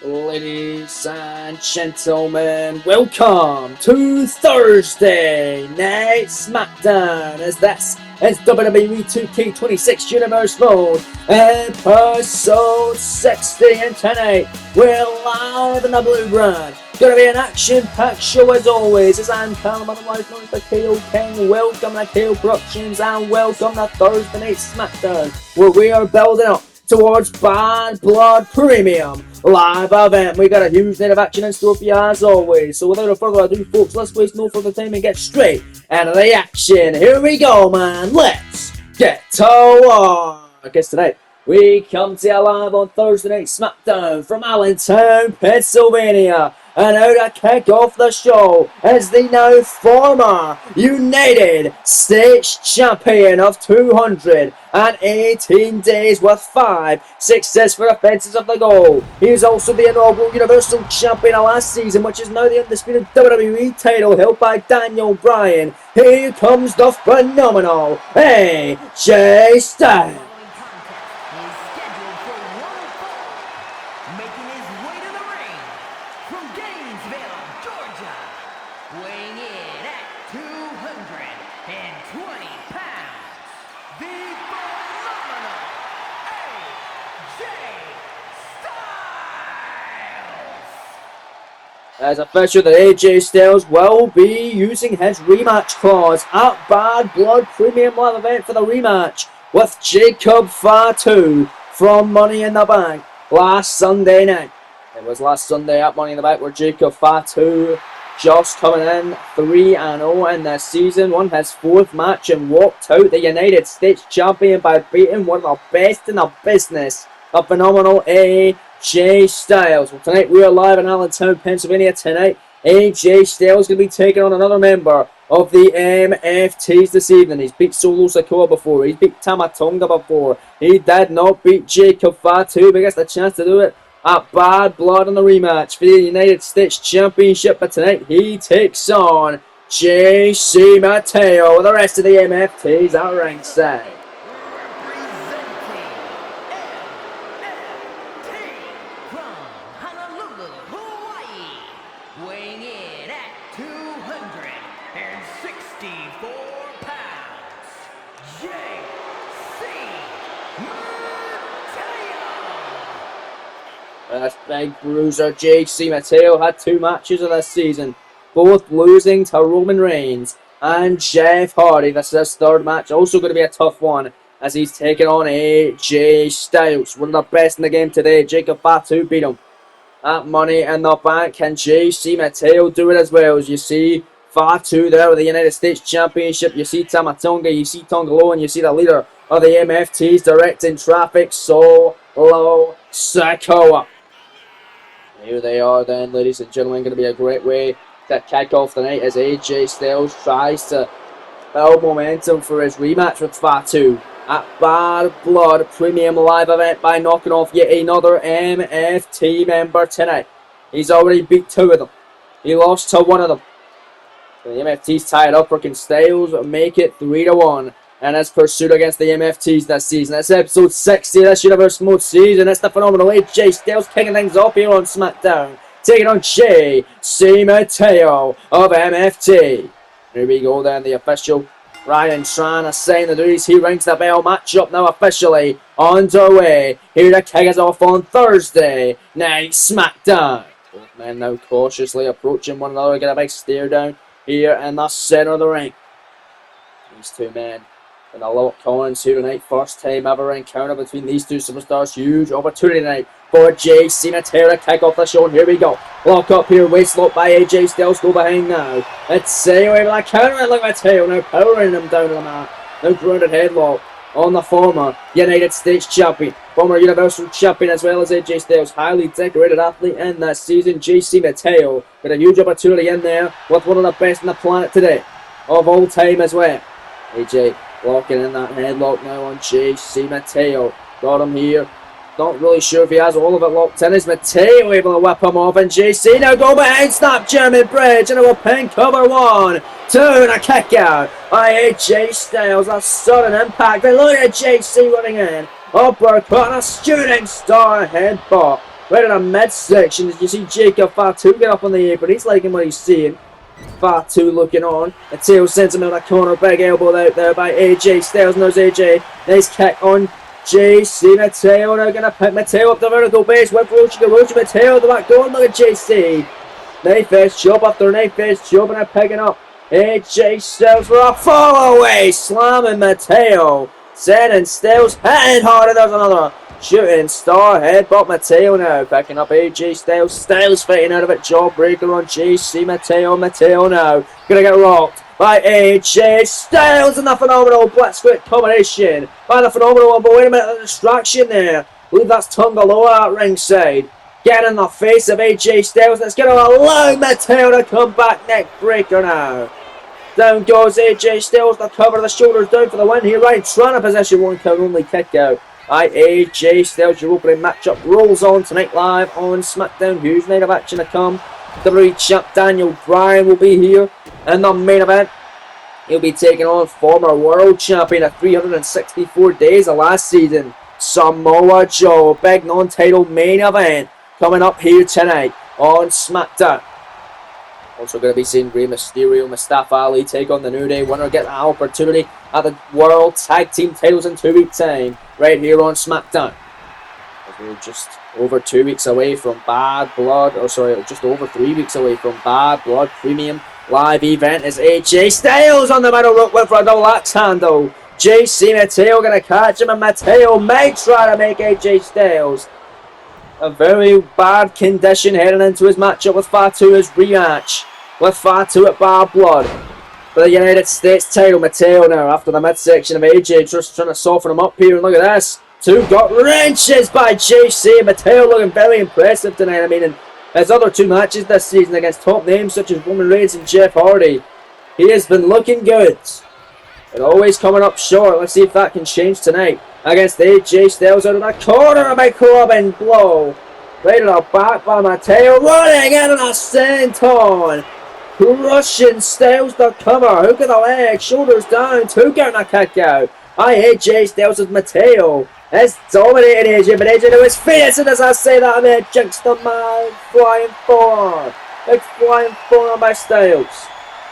Ladies and gentlemen, welcome to Thursday Night SmackDown as this is WWE 2K26 Universe Mode, episode 60, and tonight we're live in the Blue Brand. Gonna be an action-packed show as always, as I'm Callum, otherwise known as the KO King. Welcome to KO Productions and welcome to Thursday Night SmackDown, where we are building up towards Bad Blood Premium live event. We got a huge night of action in store for you as always. So without further ado, folks, let's waste no further time and get straight into the action. Here we go, man. Let's get to work. Guess tonight we come to you live on Thursday Night SmackDown from Allentown, Pennsylvania. And now to kick off the show is the now former United States Champion of 218 days with 5 successful defenses of the goal. He is also the inaugural Universal Champion of last season, which is now the undisputed WWE title held by Daniel Bryan. Here comes the phenomenal AJ Styles. As official that AJ Styles will be using his rematch clause at Bad Blood Premium Live event for the rematch with Jacob Fatu from Money in the Bank last Sunday night. It was last Sunday at Money in the Bank where Jacob Fatu, just coming in 3-0 in this season, won his 4th match and walked out the United States Champion by beating one of the best in the business, the phenomenal AJ Styles. Well, tonight we are live in Allentown, Pennsylvania. Tonight, AJ Styles going to be taking on another member of the MFTs this evening. He's beat Solo Sikoa before. He's beat Tama Tonga before. He did not beat Jacob Fatu, but gets the chance to do it at Bad Blood in the rematch for the United States Championship. But tonight, he takes on JC Mateo with the rest of the MFTs at ringside. This big bruiser JC Mateo had 2 matches of this season, both losing to Roman Reigns and Jeff Hardy. This is his 3rd match, also going to be a tough one as he's taking on AJ Styles. One of the best in the game today. Jacob Fatu beat him at Money in the Bank. Can JC Mateo do it as well? As you see Fatu there with the United States Championship, you see Tama Tonga, you see Tongaloa, and you see the leader of the MFTs directing traffic, Solo Sikoa. Here they are then, ladies and gentlemen. Going to be a great way to kick off the night as AJ Styles tries to build momentum for his rematch with Fatu at Bad Blood Premium Live event by knocking off yet another MFT member tonight. He's already beat 2 of them. He lost to 1 of them. The MFTs tied up. Can Styles make it 3-1 in his pursuit against the MFTs this season? It's episode 60 of this Universe Mode season. It's the phenomenal AJ Styles kicking things off here on SmackDown, taking on JC Mateo of MFT. Here we go then, the official Ryan trying to sign the duties. He rings the bell. Matchup now officially underway. Here to kick us off on Thursday Night SmackDown. Both men now cautiously approaching one another. Get a big stare down here in the center of the ring. These 2 men in a lot of comments here tonight. First time ever encounter between these 2 superstars. Huge opportunity tonight for JC Mateo to kick off the show. And here we go. Lock up here. Waist lock by AJ Styles. Go behind now. It's away with a counter. And look at Mateo now powering him down to the mat. Now grounded headlock on the former United States Champion. Former Universal Champion as well as AJ Styles. Highly decorated athlete in this season. JC Mateo with a huge opportunity in there with one of the best on the planet today. Of all time as well. AJ locking in that headlock now on JC Mateo. Got him here. Not really sure if he has all of it locked in. Is Mateo able to whip him off? And JC now go behind. Snap German Bridge. And a pin cover. 1, 2, and a kick out by AJ Styles. A sudden impact. And look at JC running in. Uppercut. And a shooting star headbutt Right in the midsection, as you see Jacob Fatu get up on the apron. He's liking what he's seeing. Fatu looking on. Mateo sends him in the corner. Big elbow out there by AJ Styles. Knows AJ. Nice kick on JC. Mateo now going to pick Mateo up the vertical base. With Rochi. Mateo the back door. Look at JC. Knife edge chop after knife edge chop, and they're picking up AJ Styles for a fall away. Slamming Mateo. Sending Styles hitting hard. And there's another shooting star headbutt. Mateo now picking up AJ Styles. Styles fighting out of it. Jawbreaker on JC. Mateo now gonna get rocked by AJ Styles, and the phenomenal Blitzkrieg combination by the phenomenal one. But wait a minute, the distraction there. I believe that's Tungaloa at ringside. Getting in the face of AJ Styles. That's going to allow Mateo to come back. Neck breaker now. Down goes AJ Styles to cover the shoulders down for the win here. Right, trying to position one count only kick out by AJ Styles. Your opening matchup rolls on tonight live on SmackDown. Huge night of action to come. WWE champ Daniel Bryan will be here in the main event. He'll be taking on former world champion at 364 days of last season, Samoa Joe. Big non-title main event coming up here tonight on SmackDown. Also going to be seeing Rey Mysterio, Mustafa Ali take on the New Day. Winner get an opportunity at the World Tag Team titles in 2 weeks' time, right here on SmackDown. As we're just over 2 weeks away from Bad Blood, just over 3 weeks away from Bad Blood Premium Live event is AJ Styles on the middle rope with for a double axe handle. JC Mateo going to catch him, and Mateo may try to make AJ Styles a very bad condition heading into his matchup with Fatu. His rematch with Fatu at Bad Blood for the United States title. Mateo now after the midsection of AJ, just trying to soften him up here. And look at this. Two gut wrenches by JC. Mateo looking very impressive tonight. I mean, in his other two matches this season against top names such as Roman Reigns and Jeff Hardy, he has been looking good, but always coming up short. Let's see if that can change tonight against AJ Styles. Out of the corner, a big clubbing blow. Right in the back by Mateo. Running in on a senton. Crushing Styles to cover. Hook of the leg. Shoulders down. Two getting a kick out. AJ Styles with Mateo. Has dominated AJ, but AJ to his feet. As soon as I say that, I'm here. Jinx the man. Flying forward. Big flying forward by Styles.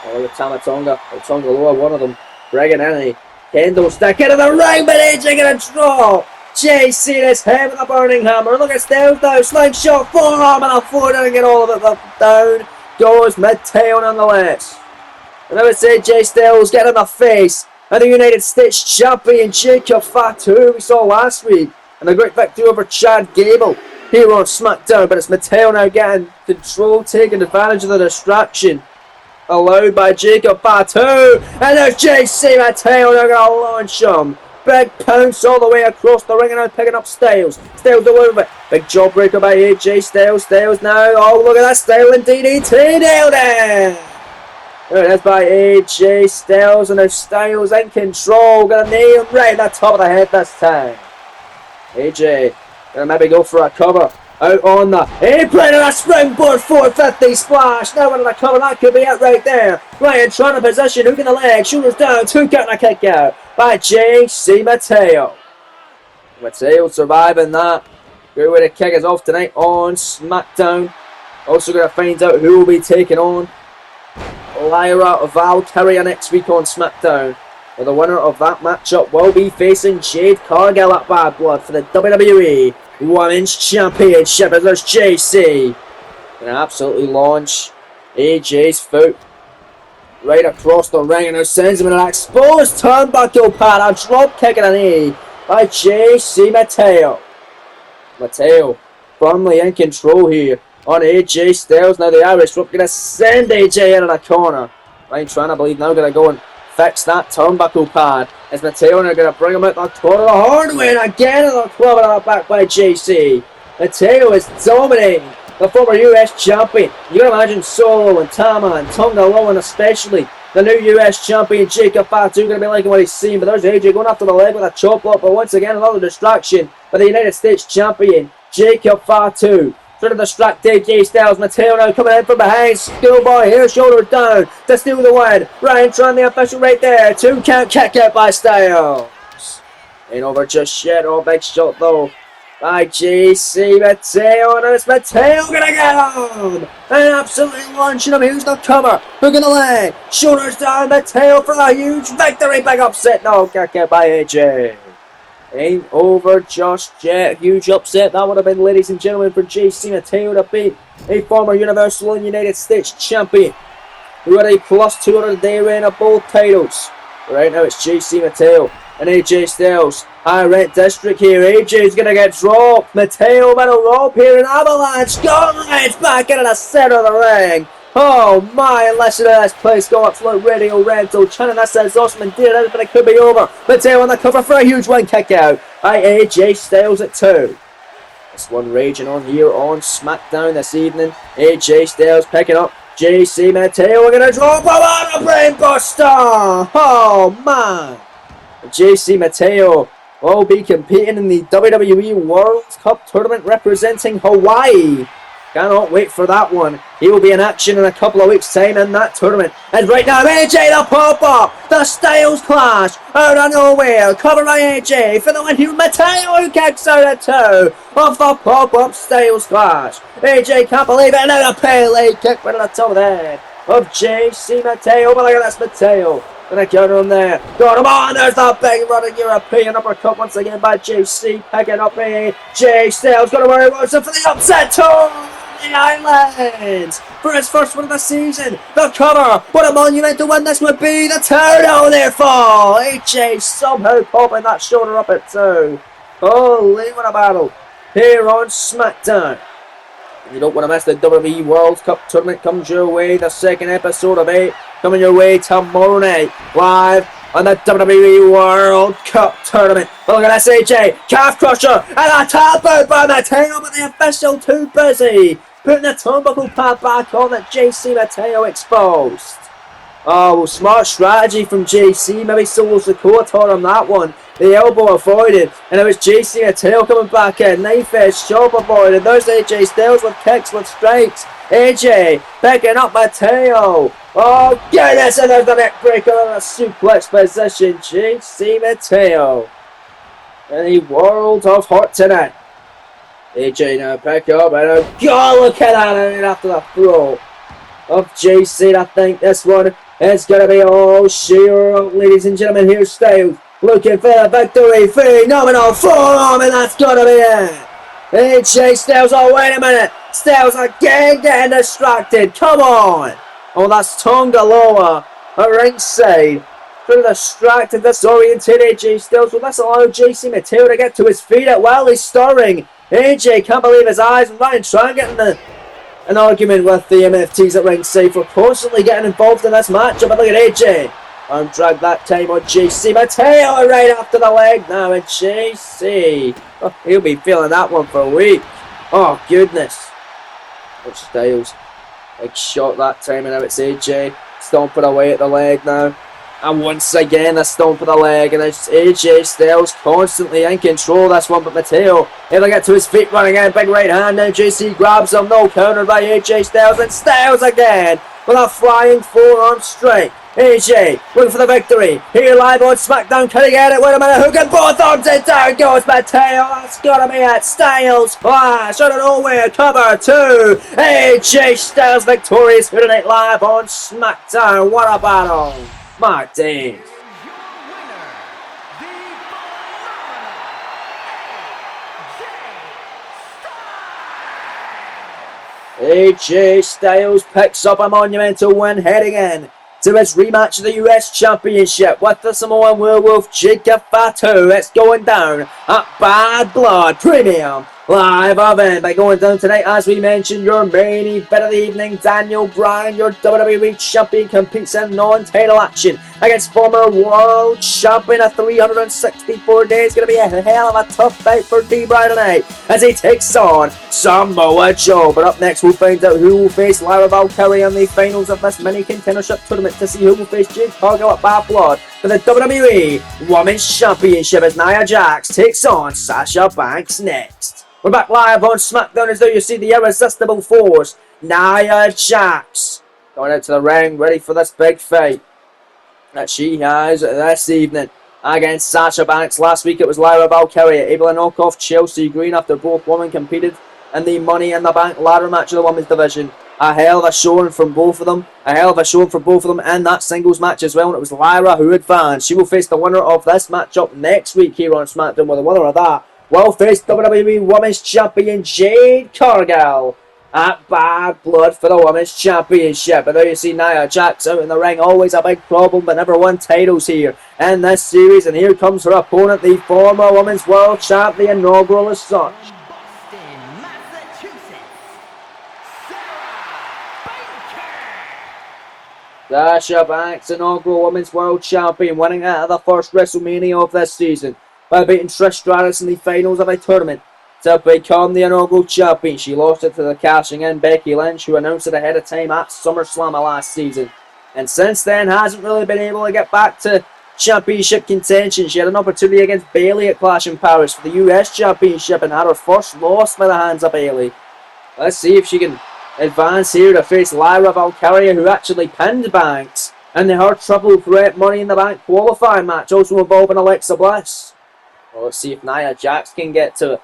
Oh, look at Tamatonga. Or Tongaloa, one of them. Bringing in a kendo stick into the ring, but AJ gonna drop. JC in his head with a burning hammer. Look at Styles now. Slingshot forearm and a forward and get all of it down. Goes Mateo nonetheless. And I would say AJ Styles getting in the face of the United States champion Jacob Fatu we saw last week. And a great victory over Chad Gable here on SmackDown. But it's Mateo now getting control, taking advantage of the distraction allowed by Jacob Fatu. And there's JC Mateo now going to launch him. Big pounce all the way across the ring and now picking up Styles. Styles all over it. Big jawbreaker by AJ Styles. Styles now. Oh, look at that Styles and DDT. Nailed it. There it is by AJ Styles. And now Styles in control. Gonna nail him right at the top of the head this time. AJ gonna maybe go for a cover. Out on the apron and a springboard 450 splash. Now into the cover. That could be it right there. Ryan trying to position. Hook in the leg. Shoulders down. Two getting a kick out by JC Mateo. Mateo surviving that. Great way to kick us off tonight on SmackDown. Also going to find out who will be taking on Lyra Valkyria next week on SmackDown. Well, the winner of that matchup will be facing Jade Cargill at Bad Blood for the WWE Women's Championship. As there's JC. Going to absolutely launch AJ's foot right across the ring and now sends him in an exposed turnbuckle pad. A drop kick and a knee by JC Mateo. Mateo firmly in control here on AJ Styles. Now the Irish Whip going to send AJ into the corner. Ryan trying to believe now going to go and fix that turnbuckle pad. As Mateo now going to bring him out the corner the hard way and again in the club and out back by JC. Mateo is dominating the former US champion. You can imagine Solo and Tama and Tonga Lowen especially. The new US champion Jacob Fatu going to be liking what he's seen. But there's AJ going after the leg with a chop block. But once again another distraction for the United States champion Jacob Fatu. Trying to distract AJ Styles. Mateo now coming in from behind. Schoolboy here, shoulders down to steal the win. Ryan trying the official right there. 2 count kick out by Styles. Ain't over just yet. Oh, big shot though by JC Mateo, and it's Mateo gonna get him! And absolutely launching him. Here's the cover. Hook in the leg. Shoulders down. Mateo for a huge victory. Big upset. No, kick out by AJ. Ain't over just yet. Huge upset. That would have been, ladies and gentlemen, for JC Mateo to beat a former Universal and United States champion who had a plus 200 day reign of both titles. Right now it's JC Mateo and AJ Styles. High rent district here. AJ's gonna get dropped. Mateo middle rope here. An avalanche. Gauntlet back into the center of the ring. Oh my, listen to this place go absolute radio rental. Channing that says Osman did it, but it could be over. Mateo on the cover for a huge one kick out by AJ Styles at 2. This one raging on here on SmackDown this evening. AJ Styles picking up JC Mateo. We're gonna drop a brain buster. Oh man. JC Mateo will be competing in the WWE World Cup Tournament representing Hawaii. Cannot wait for that one. He will be in action in a couple of weeks' time in that tournament. And right now, AJ the pop-up. The Styles Clash out of nowhere. Cover by AJ for the win here. Mateo who kicks out at 2 of the pop-up Styles Clash. AJ can't believe it. And now a Pele kick right on the top of the head of JC Mateo. But look at this Mateo. Gonna counter him there. Got him on. There's that big running European uppercut once again by JC. Picking up AJ Styles. Gonna worry Wilson for the upset too. Islands for his first win of the season. The cover. What a monumental win this would be. The turn on there fall. AJ somehow popping that shoulder up at 2. Holy, what a battle here on SmackDown. You don't want to miss the WWE World Cup Tournament. Comes your way. The second episode of 8 coming your way tomorrow night live on the WWE World Cup Tournament. But look at this AJ calf crusher and a tap out by Mateo, but the official too busy putting the turnbuckle pad back on that JC Mateo exposed. Oh, well, smart strategy from JC. Maybe Solo Sikoa taught him that one. The elbow avoided, and it was JC Mateo coming back in. Knife edge, chop avoided. There's AJ Styles with kicks, with strikes. AJ picking up Mateo. Oh, goodness, and there's the neck breaker in a suplex position. JC Mateo in the world of hot tonight. AJ now pick up, and God, look at that, and after the throw of JC, I think this one is going to be all sheer, ladies and gentlemen. Here's Styles looking for the victory. Phenomenal forearm, and that's going to be it. AJ Styles, oh wait a minute. Styles again getting distracted. Come on. Oh, that's Tonga Loa at ringside. Pretty distracted, disoriented AJ Styles. Will this allow JC Mateo to get to his feet while he's stirring? AJ can't believe his eyes and Ryan trying to get in an argument with the MFTs at ringside for constantly getting involved in this matchup. But look at AJ. Arm drag that time on JC Mateo right after the leg now. And JC, oh, he'll be feeling that one for a week. Oh, goodness. Watch Styles. Big shot that time, and now it's AJ. Stomping away at the leg now. And once again, a stomp of the leg, and it's AJ Styles constantly in control of this one, but Mateo able to get to his feet, running in, big right hand, now JC grabs him, no counter by AJ Styles, and Styles again with a flying forearm strike. AJ looking for the victory, here live on SmackDown, can he get it? Wait a minute, hooking both arms, and down goes Mateo, that's gotta be it. Styles flash out of nowhere, cover 2, AJ Styles victorious here tonight live on SmackDown. What a battle. Martin. AJ Styles picks up a monumental win heading in to its rematch of the US Championship with the Samoan Werewolf Jacob Fatu. It's going down at Bad Blood Premium Live event by going down tonight, as we mentioned, your main event of the evening. Daniel Bryan, your WWE Champion, competes in non-title action against former World Champion of 364 days. Going to be a hell of a tough fight for D. Bryan tonight as he takes on Samoa Joe. But up next, we'll find out who will face Lara Valkyrie in the finals of this mini contendership tournament to see who will face Jade Cargill at Bad Blood for the WWE Women's Championship as Nia Jax takes on Sasha Banks next. We're back live on SmackDown as though you see the irresistible force, Nia Jax, going out to the ring, ready for this big fight that she has this evening against Sasha Banks. Last week it was Lyra Valkyria able to knock off Chelsea Green after both women competed in the Money in the Bank ladder match of the women's division. A hell of a showing from both of them. And that singles match as well. And it was Lyra who advanced. She will face the winner of this matchup next week here on SmackDown. Well, the winner of that will face WWE Women's Champion Jade Cargill at Bad Blood for the Women's Championship. And now you see Nia Jax out in the ring. Always a big problem, but never won titles here in this series. And here comes her opponent, the former Women's World Champ, the inaugural as such. Sasha Banks, inaugural Women's World Champion, winning it at the first WrestleMania of this season by beating Trish Stratus in the finals of a tournament to become the inaugural champion. She lost it to the cashing in Becky Lynch, who announced it ahead of time at SummerSlam last season. And since then, hasn't really been able to get back to championship contention. She had an opportunity against Bayley at Clash in Paris for the US Championship and had her first loss by the hands of Bayley. Let's see if she can advance here to face Lyra Valkyria, who actually pinned Banks in her triple threat Money in the Bank qualifying match, also involving Alexa Bliss. Well, let's see if Nia Jax can get to it.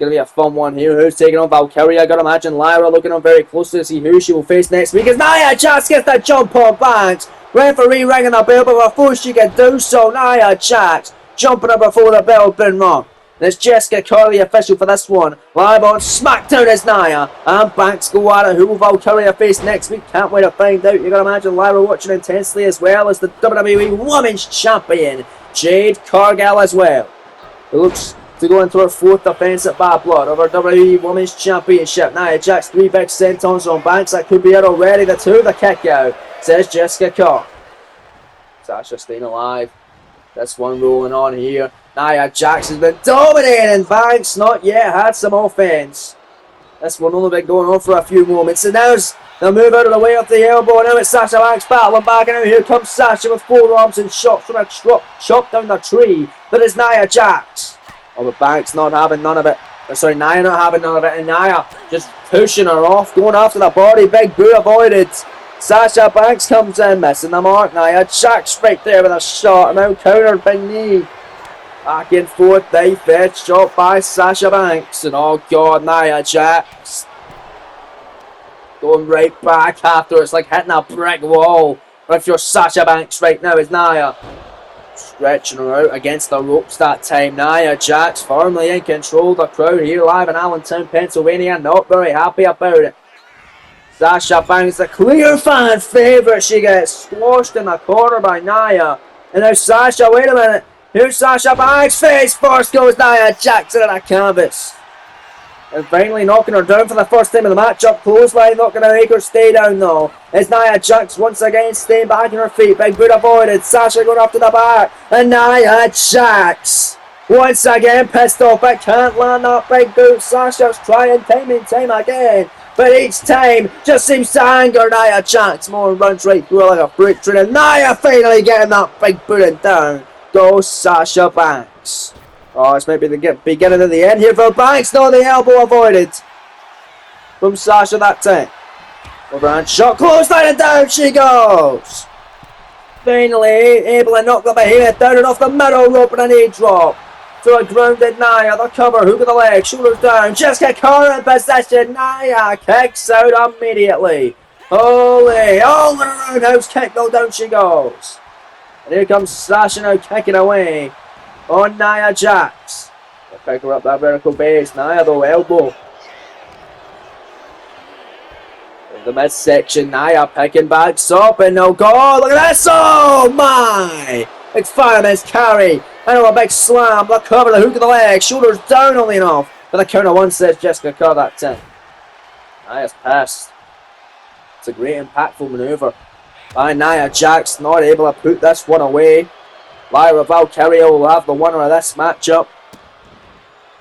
Gonna be a fun one here. Who's taking on Valkyria? I gotta imagine Lyra looking on very closely to see who she will face next week. As Nia Jax gets the jump on Banks. Referee ringing the bell, but before she can do so, Nia Jax jumping her before the bell been rung. There's Jessica Curley official for this one. Live on SmackDown is Nia. And Banks go at it. Who will Valkyria face next week? Can't wait to find out. You gotta imagine Lyra watching intensely, as well as the WWE Women's Champion, Jade Cargill, as well. It looks to go into her fourth defense at Bad Blood of her WWE Women's Championship. Nia Jax, 3 big sentons on Banks. That could be it already. The 2, the kick out, says Jessica Curley. Sasha staying alive. This one rolling on here. Nia Jax has been dominating. Banks not yet had some offense. This one only been going on for a few moments. And now's the move out of the way of the elbow. Now it's Sasha Banks battling back. And now here comes Sasha with forearms and shots from a chop down the tree. But it's Nia Jax. Oh, but Banks not having none of it. Sorry, Nia not having none of it. And Nia just pushing her off. Going after the body. Big boot avoided. Sasha Banks comes in, missing the mark. Nia Jax right there with a shot. And now countered by knee. Back and forth, they fed shot by Sasha Banks. And oh god, Nia Jax going right back after. It's like hitting a brick wall. But if you're Sasha Banks right now, is Nia stretching her out against the ropes that time. Nia Jax firmly in control. The crowd here live in Allentown, Pennsylvania, not very happy about it. Sasha Banks, the clear fan favourite. She gets squashed in the corner by Nia. And now Sasha, wait a minute. Here's Sasha Banks. Face first goes Nia Jax into the canvas. And finally knocking her down for the first time in the match. Up clothesline, not going to make her stay down though. It's Nia Jax once again staying back on her feet. Big boot avoided. Sasha going up to the back. And Nia Jax once again pissed off, but can't land that big boot. Sasha's trying time and time again. But each time just seems to anger Nia Jax more and runs right through her like a freight train. And Nia finally getting that big boot down. Goes Sasha Banks. Oh, this might be the beginning of the end here for Banks. No, the elbow avoided from Sasha that time. Overhand shot, clothesline, and down she goes. Finally able to knock the behemoth down and off the middle rope and a knee drop. To a grounded Nia, the cover, hook of the leg, shoulders down. Jessica Curley in possession. Nia kicks out immediately. Holy, oh, what a roundhouse kick, though, down she goes. And here comes Sasha now kicking away on Nia Jax. They'll pick her up that vertical base. Nia though, elbow. In the midsection, Nia picking back up and no goal. Look at this. Oh my! Big fireman's carry. And a big slam. The cover, the hook of the leg. Shoulders down only enough. But the counter one says Jessica Curl that time. Nia's passed. It's a great impactful maneuver by Nia Jax, not able to put this one away. Lyra Valkyria will have the winner of this matchup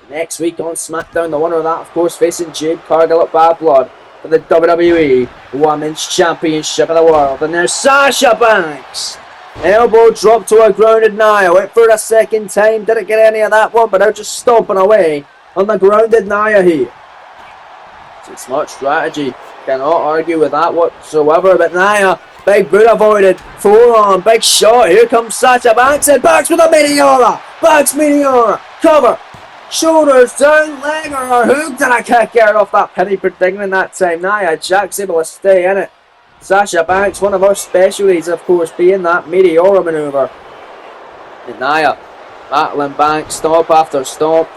next week on SmackDown. The winner of that, of course, facing Jade Cargill at Bad Blood for the WWE Women's Championship of the World. And there's Sasha Banks. Elbow drop to a grounded Nia. Went for it a second time. Didn't get any of that one, but now just stomping away on the grounded Nia here. Smart strategy. Cannot argue with that whatsoever. But Nia, big boot avoided. Forearm, big shot. Here comes Sasha Banks and Banks with a Meteora. Banks Meteora. Cover. Shoulders down, leg or hooked, and a kick out off that penny predicament that time. Nia Jax able to stay in it. Sasha Banks, one of her specialties, of course, being that Meteora maneuver. And Nia battling Banks, stomp after stomp.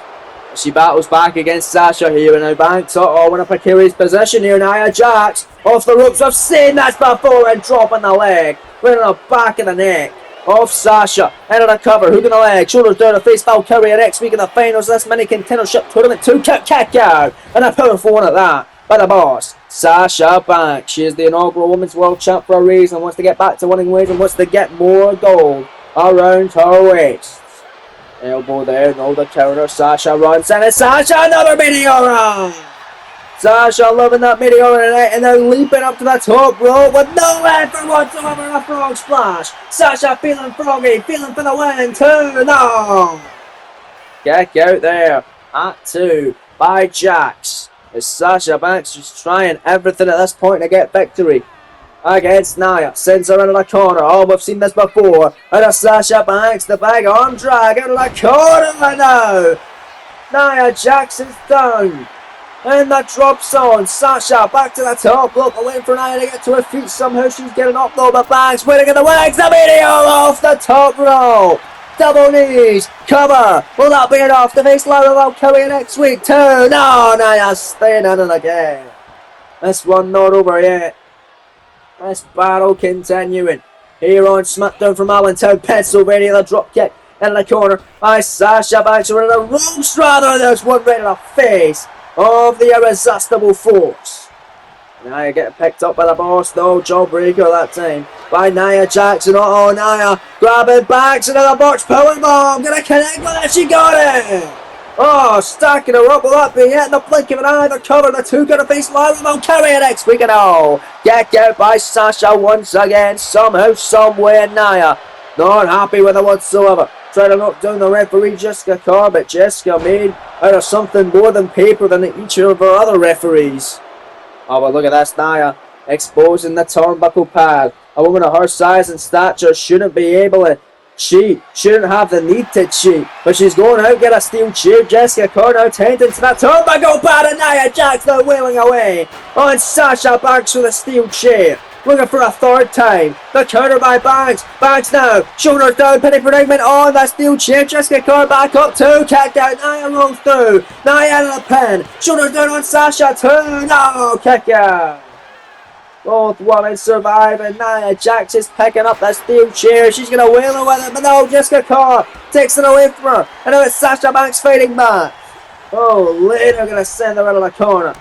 She battles back against Sasha here, and now Banks, in a precarious position here. Nia Jax off the ropes. I've seen that before, and dropping the leg, right on the back of the neck. Off Sasha, into the cover, hook in the leg, shoulders down to face Valkyria next week in the finals of this mini contendership tournament. 2 kick out, and a powerful one at that by the boss, Sasha Banks. She is the inaugural Women's World Champ for a reason, wants to get back to winning ways and wants to get more gold around her waist. Elbow there, no the counter, Sasha runs in, and Sasha another Meteora! Sasha loving that Meteora tonight, and then leaping up to the top rope with no effort whatsoever, a frog splash. Sasha feeling froggy, feeling for the win, 2, no! Kick out there at 2 by Jax. As Sasha Banks just trying everything at this point to get victory against Nia. Sends her into the corner. Oh, we've seen this before. Out of Sasha Banks, the big arm drag out of the corner now. Nia Jax is down. And the drop zone. Sasha back to the top rope, waiting for Nia to get to her feet. Somehow she's getting up though, but Banks waiting in the legs. The video off the top rope. Double knees. Cover. Will that be enough to face Lara Valkyria next week? 2. No, Nia staying in it again. This one not over yet. This battle continuing here on SmackDown from Allentown, Pennsylvania. The drop kick in the corner by Sasha Banks. We're in the ropes rather. There's one right in the face of the irresistible force. Nia getting picked up by the boss though. Jawbreaker that time by Nia Jackson. Oh, Nia grabbing Banks into the box. Powerbomb. Gonna connect with it. She got it. Oh, stacking her up. Will that be it? In the blink of an eye, the cover. The 2 gonna face Lara Valkyria next week. And oh, get out by Sasha once again. Somehow, somewhere, Nia not happy with it whatsoever. Trying to knock down the referee, Jessica Carr, but Jessica made out of something more than paper than each of her other referees. Oh, but look at this, Nia exposing the turnbuckle pad. A woman of her size and stature shouldn't be able to cheat, shouldn't have the need to cheat, but she's going out get a steel chair. Jessica Carr now tending to that turnbuckle pad, and Nia Jax now wailing away on Sasha Banks with a steel chair. Looking for a 3rd time. The counter by Banks. Banks now. Shoulders down. Penny predicament on the steel chair. Jessica Carr back up. 2. Kick out. Nia rolls through. Nia into the pin. Shoulders down on Sasha. 2. No. Kick out. Both women surviving. Nia Jax is picking up the steel chair. She's going to wheel her with it. But no. Jessica Carr takes it away from her. And now it's Sasha Banks fighting back. Oh, later going to send her into the corner.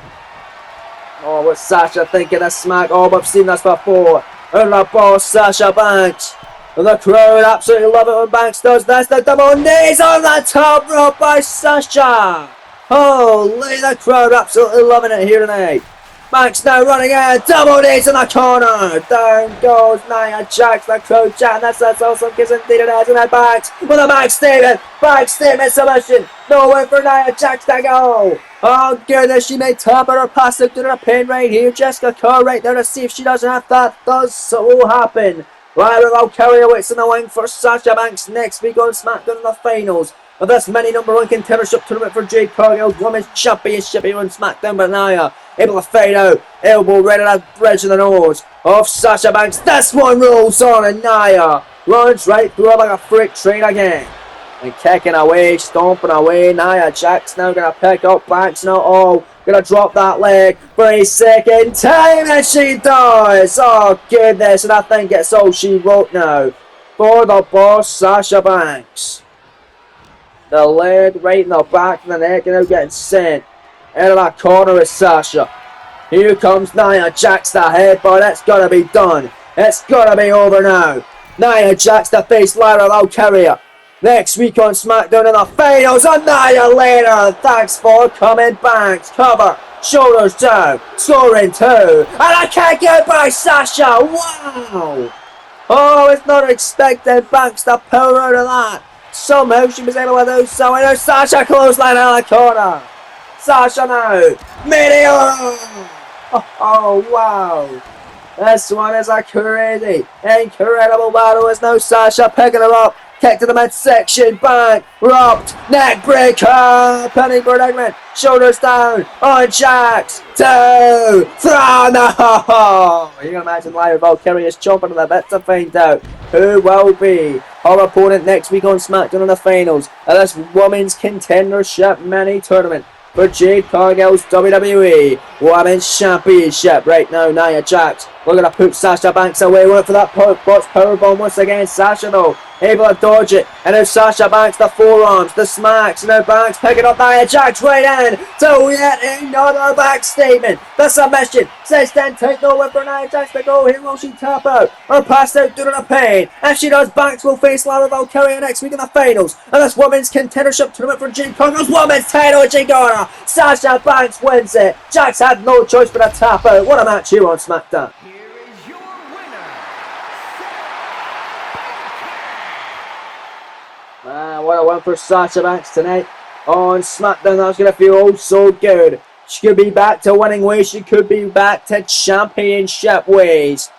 Oh, what's Sasha thinking of smack? Oh, we've seen this before. And the boss, Sasha Banks. And the crowd absolutely love it when Banks does this. The double knees on the top rope by Sasha. Holy, the crowd absolutely loving it here tonight. Banks now running in. Double knees in the corner. Down goes Nia Jax. The crowd chanting. That's awesome. Kiss indeed it is. And then Banks with a back statement. Back statement submission. No way for Nia Jax to go. Oh goodness, she may tap her pass it to the pin right here. Jessica Carr right there to see if she doesn't have that. Does so happen. Lara Valkyria waits in the wing for Sasha Banks next week on SmackDown in the finals of this mini #1 contendership tournament for Jade Cargill Women's Championship here on SmackDown. But Nia able to fade out. Elbow right at the bridge of the nose of Sasha Banks. This one rolls on, and Nia runs right through like a freight train again. And kicking away, stomping away. Nia Jax now going to pick up Banks now. Oh, going to drop that leg for a second time. And she does. Oh, goodness. And I think it's all she wrote now for the boss, Sasha Banks. The leg right in the back of the neck. And now getting sent into that corner is Sasha. Here comes Nia Jax, the headbutt. It's got to be done. It's got to be over now. Nia Jax to face Lara Valkyria next week on SmackDown in the finals. Annihilator. Thanks for coming, Banks. Cover. Shoulders down. Scoring 2. And a kick out by Sasha. Wow. Oh, it's not expecting Banks to pull out of that. Somehow she was able to do so. And now Sasha clothesline out of the corner. Sasha now. Meteor. Oh, wow. This one is a crazy, incredible battle. It's now Sasha picking her up. Kick to the midsection, bang, rocked, neck breaker, penny predicament, shoulders down, on Jax, 2, 3, no! You can imagine live Valkyrie is chomping on the bit to find out who will be her opponent next week on SmackDown in the finals of this Women's Contendership Mini Tournament for Jade Cargill's WWE Women's Championship. Right now, Nia Jax looking to put Sasha Banks away. Went for that botch powerbomb once again. Sasha though able to dodge it, and now Sasha Banks the forearms, the smacks, and now Banks picking up Nia Jax right in to yet another back statement. The submission says 10 take no win for Nia Jax to go. Here will she tap out or pass out due to the pain? If she does, Banks will face Lara Valkyria next week in the finals of this Women's Contendership Tournament for Jade Cargill's Women's title. Jigara Sasha Banks wins it. Jax had no choice but to tap out. What a match here on SmackDown. What a win for Sasha Banks tonight on SmackDown. That's going to feel oh so good. She could be back to winning ways. She could be back to championship ways.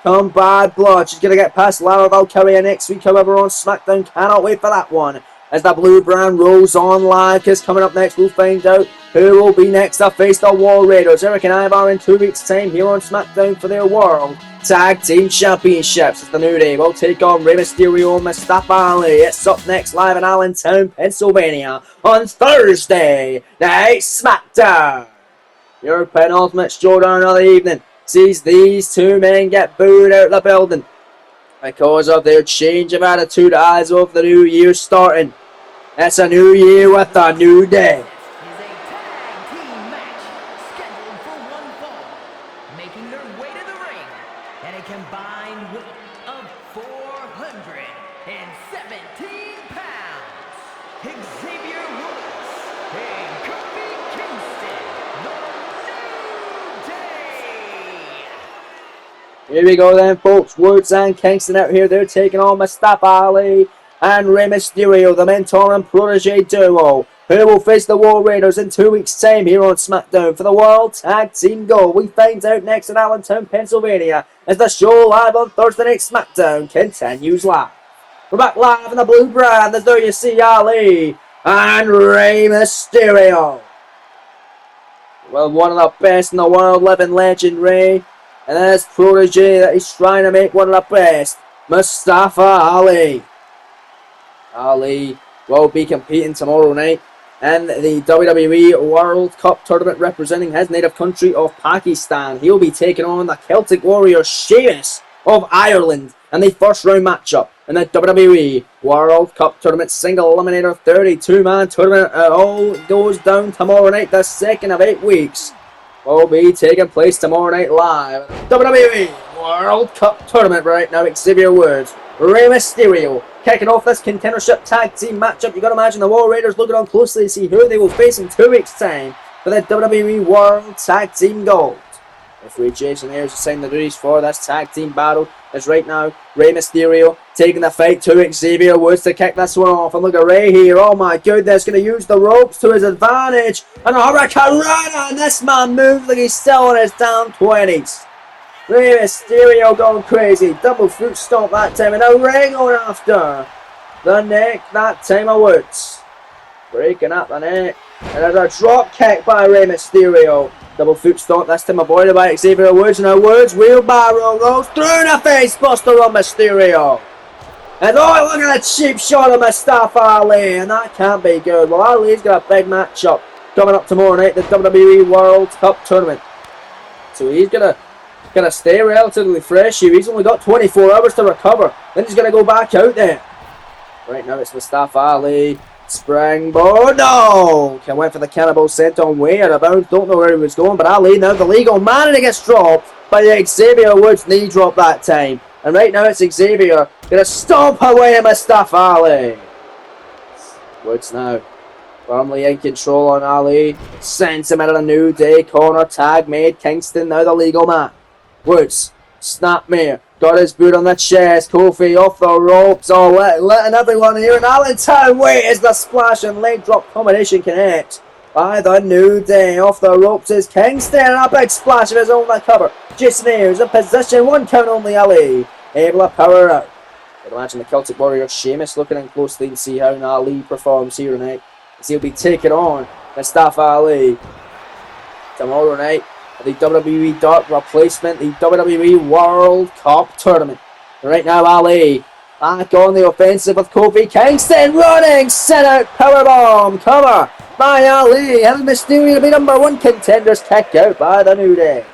Come bad blood. She's going to get past Lara Valkyria next week, however, on SmackDown. Cannot wait for that one. As the blue brand rolls on live, because coming up next, we'll find out who will be next to face the War Raiders. Eric and Ivar in 2 weeks' time here on SmackDown for their World Tag Team Championships. It's the New Day. We'll take on Rey Mysterio and Mustafa Ali. It's up next live in Allentown, Pennsylvania on Thursday Night SmackDown. Your penultimate showdown of the evening sees these two men get booed out of the building because of their change of attitude as of the new year starting. It's a new year with a new day. Here we go then, folks. Woods and Kingston out here. They're taking on Mustafa Ali and Rey Mysterio, the mentor and protege duo, who will face the War Raiders in 2 weeks' time here on SmackDown for the World Tag Team Gold. We find out next in Allentown, Pennsylvania, as the show live on Thursday Night SmackDown continues live. We're back live in the blue brand. As there you see Ali and Rey Mysterio. Well, one of the best in the world, living legend Rey. And this protege that he's trying to make one of the best, Mustafa Ali. Ali will be competing tomorrow night in the WWE World Cup Tournament representing his native country of Pakistan. He'll be taking on the Celtic Warrior Sheamus of Ireland in the first round matchup in the WWE World Cup Tournament Single Eliminator 32-man tournament. It all goes down tomorrow night, the second of 8 weeks. Will be taking place tomorrow night live. WWE World Cup Tournament right now. Xavier Woods, Rey Mysterio kicking off this contendership tag team matchup. You got to imagine the War Raiders looking on closely to see who they will face in 2 weeks' time for the WWE World Tag Team Gold. Referee Jason Ayers assigned the duties for this tag team battle. As right now, Rey Mysterio taking the fight to Xavier Woods to kick this one off. And look at Rey here. Oh my goodness, going to use the ropes to his advantage. And a Hurricane Rana, and this man moves like he's still in his down 20s. Rey Mysterio going crazy. Double foot stomp that time. And now Rey going after the neck that time of Woods. Breaking up the neck. And there's a drop kick by Rey Mysterio. Double foot stomp this time avoided by Xavier Woods. And now Woods wheelbarrow goes through the face buster on Mysterio. And oh, look at that cheap shot of Mustafa Ali. And that can't be good. Well, Ali's got a big matchup coming up tomorrow night, the WWE World Cup Tournament. So he's gonna stay relatively fresh here. He's only got 24 hours to recover. Then he's gonna go back out there. Right now it's Mustafa Ali. Springboard, no! Went for the cannibal senton way out of bounds. Don't know where he was going, but Ali now the legal man, and he gets dropped by the Xavier Woods knee drop that time. And right now it's Xavier gonna stomp away at Mustafa Ali. Woods now firmly in control on Ali. Sends him out of a New Day corner. Tag made. Kingston now the legal man. Woods, snapmare. Got his boot on the chest. Kofi off the ropes. Oh, letting everyone here in Allentown wait as the splash and leg drop combination connects. by the New Day. Off the ropes is Kingston, and a big splash of his own to cover. Jason Ayers in position, 1 count only. Ali able to power out. I'd imagine the Celtic Warrior Sheamus looking in closely to see how Ali performs here tonight, as he'll be taking on Mustafa Ali tomorrow night at the WWE Dark Replacement, the WWE World Cup Tournament. Right now, Ali back on the offensive with Kofi Kingston running, set out, powerbomb, cover by Ali, and Mysterio to be number 1 contenders, kick out by the New Day.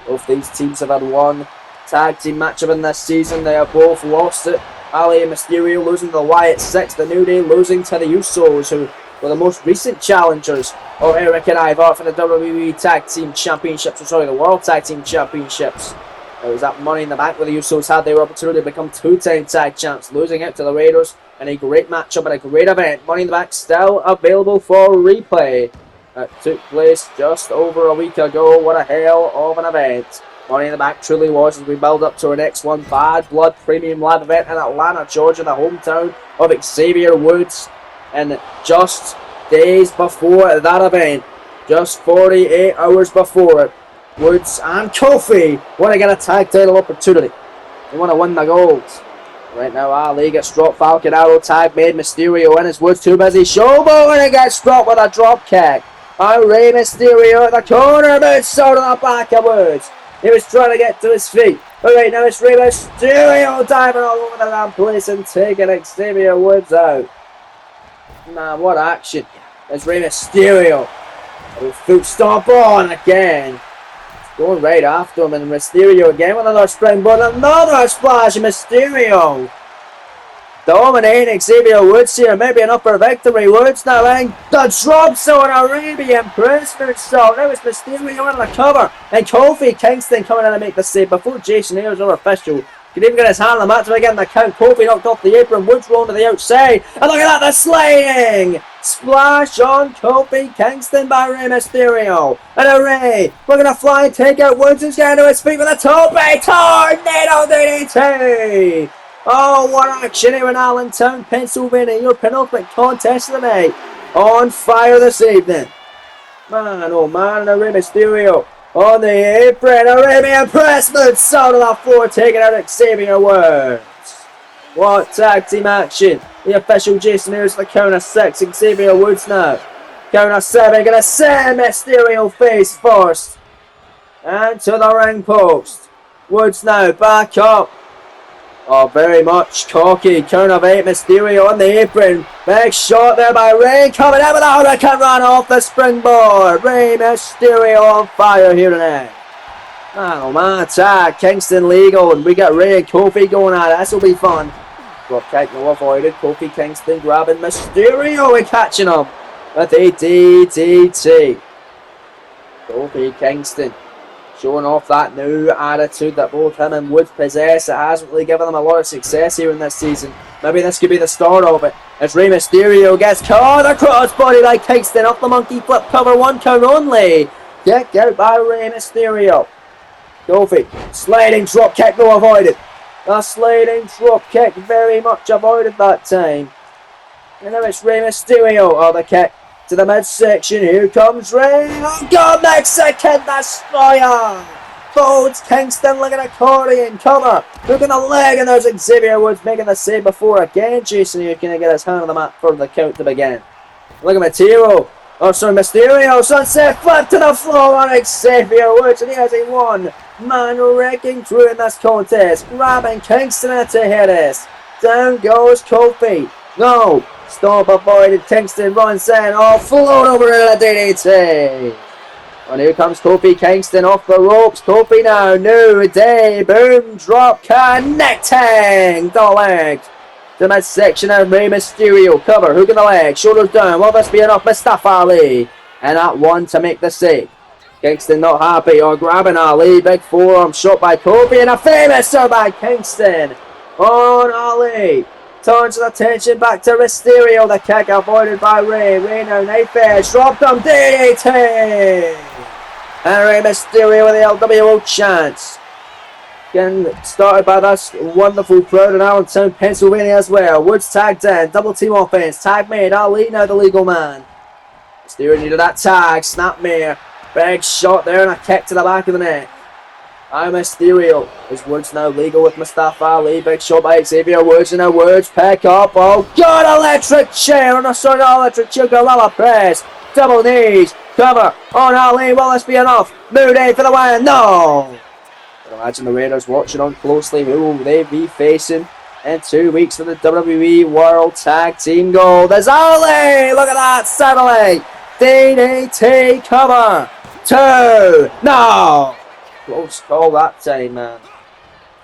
Both these teams have had one tag team matchup in this season. They have both lost it. Ali and Mysterio losing to the Wyatt Six, the New Day losing to the Usos, who were the most recent challengers of Eric and Ivar for the WWE Tag Team Championships, the World Tag Team Championships. It was that Money in the Bank where the Usos had their opportunity to become 2-time tag champs, losing out to the Raiders in a great matchup and a great event. Money in the Bank still available for replay. It took place just over a week ago. What a hell of an event Money in the Bank truly was, as we build up to our next one. Bad Blood Premium Live event in Atlanta, Georgia, the hometown of Xavier Woods. And just days before that event, just 48 hours before it, Woods and Kofi want to get a tag title opportunity. They want to win the gold. Right now, Ali gets dropped. Falcon Arrow tag made. Mysterio in, as Woods too busy showboating and gets dropped with a drop kick. And Rey Mysterio at the corner, moonsault on the back of Woods. He was trying to get to his feet, but right now it's Rey Mysterio diving all over the damn place and taking Xavier Woods out. Man, what action. It's Rey Mysterio. Foot stomp on again. Going right after him, and Mysterio again with another springboard, another splash. Mysterio dominating Xavier Woods here, maybe an upper victory. Woods now in the drop zone, Arabian Prince moonsault. Now it's Mysterio on the cover, and Kofi Kingston coming in to make the save before Jason Ayers, our official, could even get his hand on the mat to begin the count. Kofi knocked off the apron, Woods rolling to the outside, and look at that, the sliding splash on Kofi Kingston by Rey Mysterio. And Rey, we're going to fly and take out Woods, who's getting to his feet with a tope tornado DDT. Oh, what action here in Allentown, Pennsylvania, your penultimate contest of the night. On fire this evening. Man, oh man, and Rey Mysterio on the apron, Arabian Press moonsault on the floor, taking out Xavier Woods. What tag team action. The official Jason Ayers for the count of 6. Xavier Woods now. Count of 7. Gonna send Mysterio face first. And to the ring post. Woods now back up. Oh, very much cocky. Count of 8. Mysterio on the apron. Big shot there by Rey. Coming out with a hurricane run off the springboard. Rey Mysterio on fire here tonight. Man, oh man, tag. Kingston legal. And we got Rey and Kofi going at it. This will be fun. Drop kick, no avoided. Kofi Kingston grabbing Mysterio and catching him with a DDT. Kofi Kingston showing off that new attitude that both him and Woods possess. It hasn't really given them a lot of success here in this season. Maybe this could be the start of it. As Rey Mysterio gets caught across body by Kingston off the monkey flip cover, 1 count only. Kick out by Rey Mysterio. Kofi, sliding drop kick, no avoided. A sliding drop kick, very much avoided that time. And now it's Rey Mysterio. Oh, the kick to the midsection. Here comes Rey. Oh God, Mexican Destroyer. Folds Kingston like an accordion cover. Look at the leg, and there's Xavier Woods making the save before again. Jason here can get his hand on the mat for the count to begin. Look at Mysterio. Oh, sorry, Mysterio. Sunset flip to the floor on Xavier Woods, and he has a one-man wrecking crew in this contest. Grabbing Kingston into Harris. Down goes Kofi. No. Stomp avoided. Kingston runs in. Oh, float over to the DDT. And here comes Kofi Kingston off the ropes. Kofi now. New Day. Boom. Drop. Connecting the leg. The midsection of Rey Mysterio. Cover. Hook in the leg. Shoulders down. Will this be enough? Mustafa Ali. And that one to make the save. Kingston not happy. Or grabbing Ali. Big forearm shot by Kofi. And a famous serve by Kingston on Ali. Turns the attention back to Mysterio. The kick avoided by Rey. Rey now knife edge. Dropped him. DDT. And Rey Mysterio with the LWO chance. Getting started by this wonderful crowd in Allentown, Pennsylvania as well. Woods tagged in. Double team offense. Tag made. Ali now the legal man. Mysterio needed that tag. Snapmare. Big shot there and a kick to the back of the neck. Mysterio. Is Woods now legal with Mustafa Ali? Big shot by Xavier Woods, and now Woods pick up. Oh God, electric chair on a sort of electric chair. Gorilla press. Double knees. Cover on Ali. Will this be enough? Moody for the win. No. I can imagine the Raiders watching on closely. Who will they be facing in 2 weeks for the WWE World Tag Team Gold? There's Ali. Look at that satellite. DDT cover. 2. No. Close call that time, man.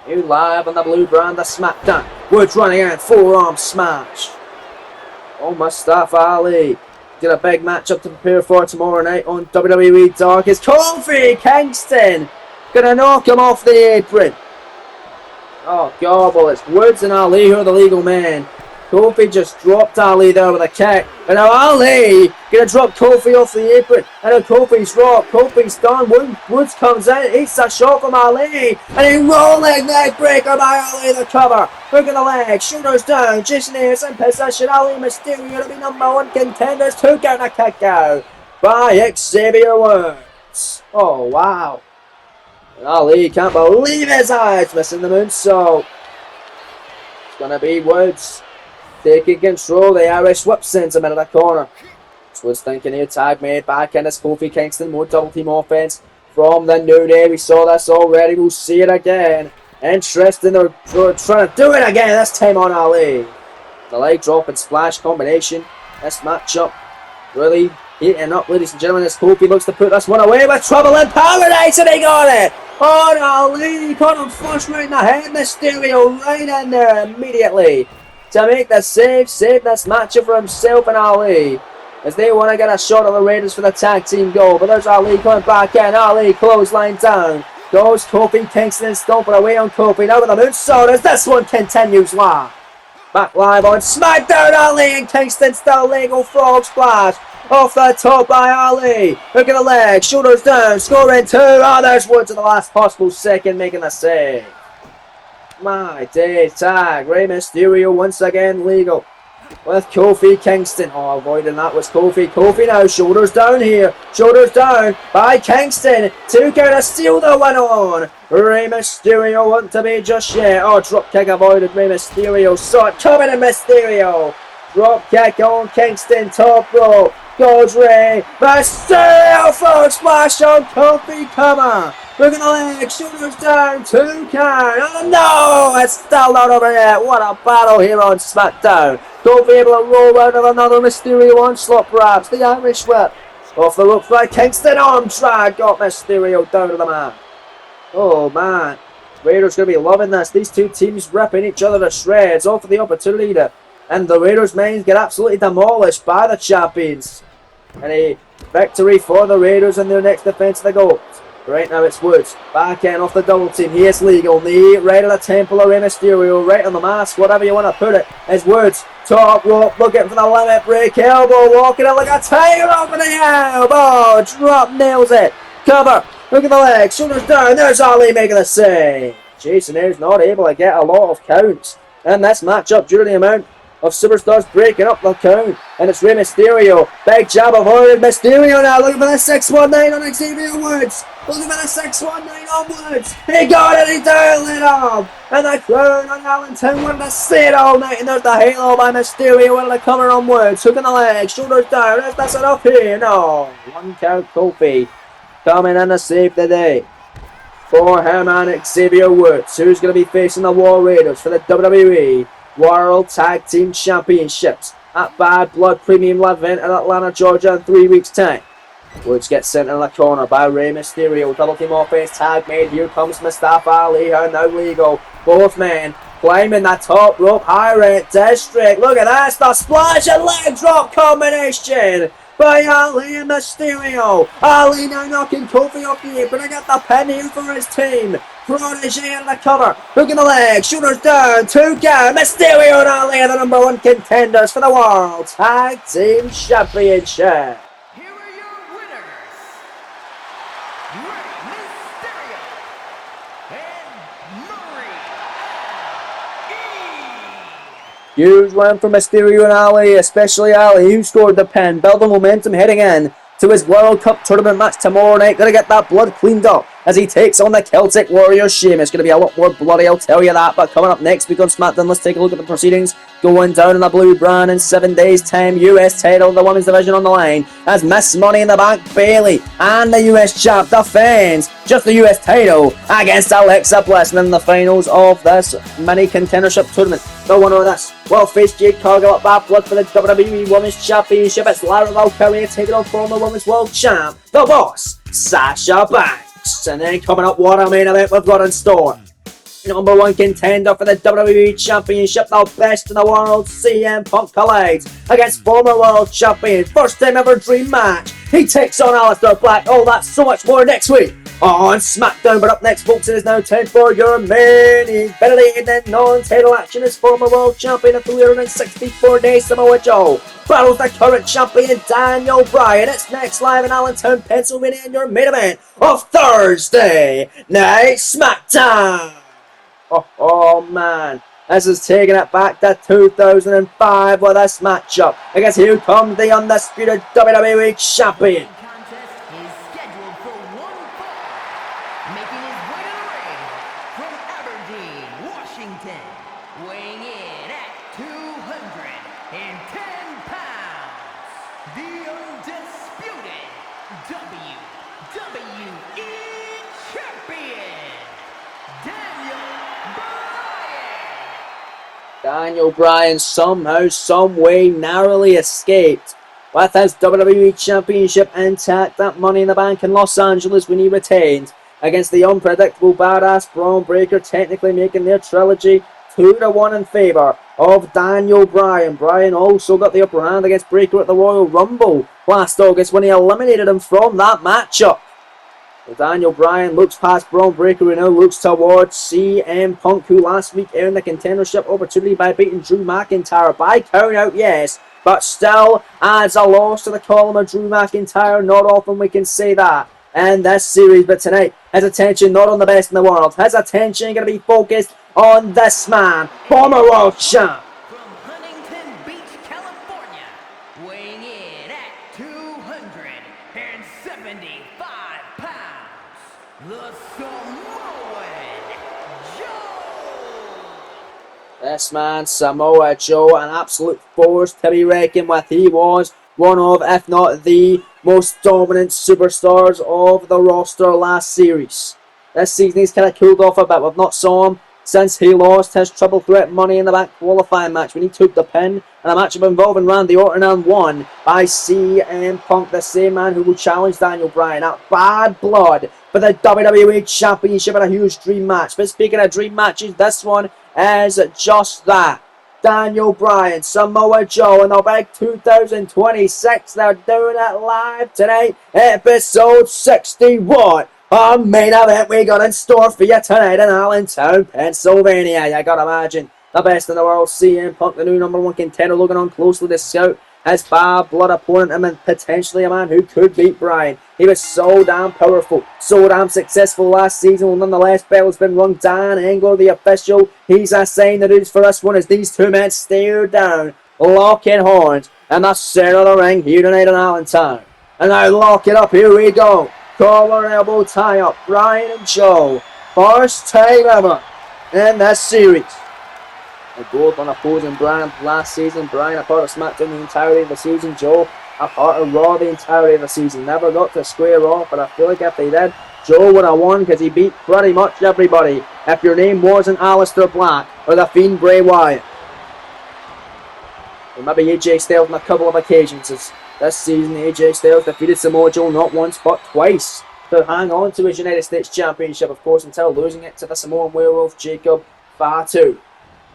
You live on the blue brand of SmackDown. Woods running in, forearm smash. Oh, Mustafa Ali. Get a big matchup to prepare for tomorrow night on WWE Dark. It's Kofi Kingston. Gonna knock him off the apron. Oh, God, well, it's Woods and Ali who are the legal men. Kofi just dropped Ali there with a kick. And now Ali gonna drop Kofi off the apron. And now Kofi's rocked. Kofi's done. Woods comes in, eats a shot from Ali. And he rolling neck breaker by Ali, the cover. Look at the leg, shoulders down. Jason Ayers in possession. Ali Mysterio to be #1 contenders. 2 count a kick out by Xavier Woods. Oh, wow. And Ali can't believe his eyes, missing the moonsault. It's gonna be Woods taking control. The Irish whip sends him into the corner. Woods thinking here, tag made back in. It's Kofi Kingston. More double team offense from the New Day. We saw this already. We'll see it again. Interesting. They're trying to do it again. This time on Ali. The leg drop and splash combination. This matchup really heating up, ladies and gentlemen, as Kofi looks to put this one away with trouble in paradise, and he got it. Oh, Ali. He caught him flush right in the head. Mysterio right in there immediately to make the save this matchup for himself and Ali, as they want to get a shot on the Raiders for the tag team goal. But there's Ali coming back in. Ali clothesline down. Goes Kofi Kingston stomping away on Kofi. Now with the moonsault as this one continues live. Back live on SmackDown. Ali and Kingston still legal frog splash. Off the top by Ali. Look at the leg. Shoulders down. Scoring 2. Oh, there's Woods at the last possible second making the save. My day, tag. Rey Mysterio once again legal with Kofi Kingston. Oh, avoiding that was Kofi. Kofi now, shoulders down here. Shoulders down by Kingston. 2 count to steal the win on. Rey Mysterio want to be just yet. Oh, drop kick avoided. Rey Mysterio saw it coming in. Mysterio. Drop kick on Kingston. Top rope. Goes Rey Mysterio. Frog splash on Kofi. Come on. Look at the leg, shoulders down, 2 count. Oh no, it's still not over yet. What a battle here on SmackDown. Kofi able to roll out of another Mysterio onslaught perhaps. The Irish whip. Off the rope by Kingston, arm drag. Got Mysterio down to the mat. Oh man, Raiders going to be loving this. These two teams ripping each other to shreds. All for the opportunity to, and the Raiders' minds get absolutely demolished by the champions. And a victory for the Raiders in their next defense of the gold. Right now it's Woods, back in off the double team, he is legal, knee right at the temple of Rey Mysterio, right on the mask, whatever you want to put it, is Woods, top rope, looking for the limit break, elbow, walking it like a tiger over the elbow, drop, nails it, cover, look at the leg, shoulders down, there's Ali making the save. Jason Ayers not able to get a lot of counts in this matchup due to the amount of superstars breaking up the count, and it's Rey Mysterio, big jab avoided, Mysterio now looking for the 619 on Xavier Woods, looking for the 619 on Woods, he got it, he dialed it up, and the crowd on Allentown wanted to see it all night, and there's the halo by Mysterio, wanted to cover on Woods, hooking the leg, shoulders down, is this enough here? No, 1 count Kofi, coming in to save the day for him and Xavier Woods, who's going to be facing the War Raiders for the WWE World Tag Team Championships at Bad Blood Premium Live event in Atlanta, Georgia in 3 weeks' time. Woods gets sent in the corner by Rey Mysterio. Double team offense, tag made. Here comes Mustafa Ali, now legal. Both men climbing that top rope, high rate district. Look at this, the splash and leg drop combination by Ali and Mysterio. Ali now knocking Kofi off the apron. I got the pin here for his team. Protege in the cover. Look at the leg. Shoulders down. 2 count. Mysterio and Ali are the #1 contenders for the World Tag Team Championship. Here are your winners, Rey Mysterio and Murray Huge win for Mysterio and Ali, especially Ali, who scored the pin, building momentum heading in to his World Cup tournament match tomorrow night. Gonna get that blood cleaned up as he takes on the Celtic Warrior Sheamus. Gonna be a lot more bloody, I'll tell you that. But coming up next week on SmackDown, let's take a look at the proceedings going down in the blue brand in 7 days' time. US title, the women's division on the line as Miss Money in the Bank Bayley and the US champ defends just the US title against Alexa Bliss. And in the finals of this mini contendership tournament, the winner of this will face Jade Cargill at Bad Blood for the WWE Women's Championship. It's Lara Valkyria taking on former Women's World Champ, the Boss, Sasha Banks. And then coming up, what a main event we've got in store. Number 1 contender for the WWE Championship, the best in the world, CM Punk collides against former world champion. First time ever dream match. He takes on Aleister Black. Oh, that's so much more next week on SmackDown. But up next, folks, it is now time for your main event and non-title action as former world champion of 364 days, Samoa Joe battles the current champion Daniel Bryan. It's next live in Allentown, Pennsylvania, in your main event of Thursday Night SmackDown. Oh man, this is taking it back to 2005 with this matchup. I guess here comes the undisputed WWE champion. Contest is scheduled for 1 fall. Making his way to the ring from Aberdeen, Washington, weighing in at 210 pounds, the undisputed WWE champion, Daniel Bryan somehow, someway, narrowly escaped with his WWE Championship intact at Money in the Bank in Los Angeles when he retained against the unpredictable badass Braun Breaker, technically making their trilogy 2-1 in favour of Daniel Bryan. Bryan also got the upper hand against Breaker at the Royal Rumble last August when he eliminated him from that matchup. Daniel Bryan looks past Braun Breaker and now looks towards CM Punk, who last week earned the contendership opportunity by beating Drew McIntyre by count out, yes, but still adds a loss to the column of Drew McIntyre. Not often we can say that in this series, but tonight his attention not on the best in the world. His attention going to be focused on this man, former world champ. from Huntington Beach, California, weighing in at 275 pounds, the Samoan Joe. This man, Samoa Joe, an absolute force to be reckoned with. He was one of, if not the most dominant superstars of the roster last series. This season he's kind of cooled off a bit. We've not saw him since he lost his triple threat Money in the Bank qualifying match when he took the pin in a matchup involving Randy Orton and won by CM Punk, the same man who will challenge Daniel Bryan at Bad Blood for the WWE Championship in a huge dream match. But speaking of dream matches, this one is just that. Daniel Bryan, Samoa Joe in the big 2026. They're doing it live tonight, episode 61. A main event we got in store for you tonight in Allentown, Pennsylvania. You gotta imagine the best in the world, CM Punk, the new number 1 contender, looking on closely to scout his Bad Blood opponent and potentially a man who could beat Bryan. He was so damn powerful, so damn successful last season. Well, nonetheless, bell's been rung. Dan Engler, the official, he's assigned the dudes for this one as these two men stare down, locking horns in the center of the ring here tonight in Allentown. And now lock it up, here we go. Collar elbow tie up, Bryan and Joe. First time ever in this series. They're both on opposing brands last season. Bryan a part of SmackDown the entirety of the season. Joe a part of Raw the entirety of the season. Never got to square off, but I feel like if they did, Joe would have won because he beat pretty much everybody. If your name wasn't Aleister Black or the Fiend Bray Wyatt. Or maybe AJ Styles on a couple of occasions. As this season, AJ Styles defeated Samoa Joe not once but twice to hang on to his United States Championship, of course, until losing it to the Samoan Werewolf Jacob Fatu.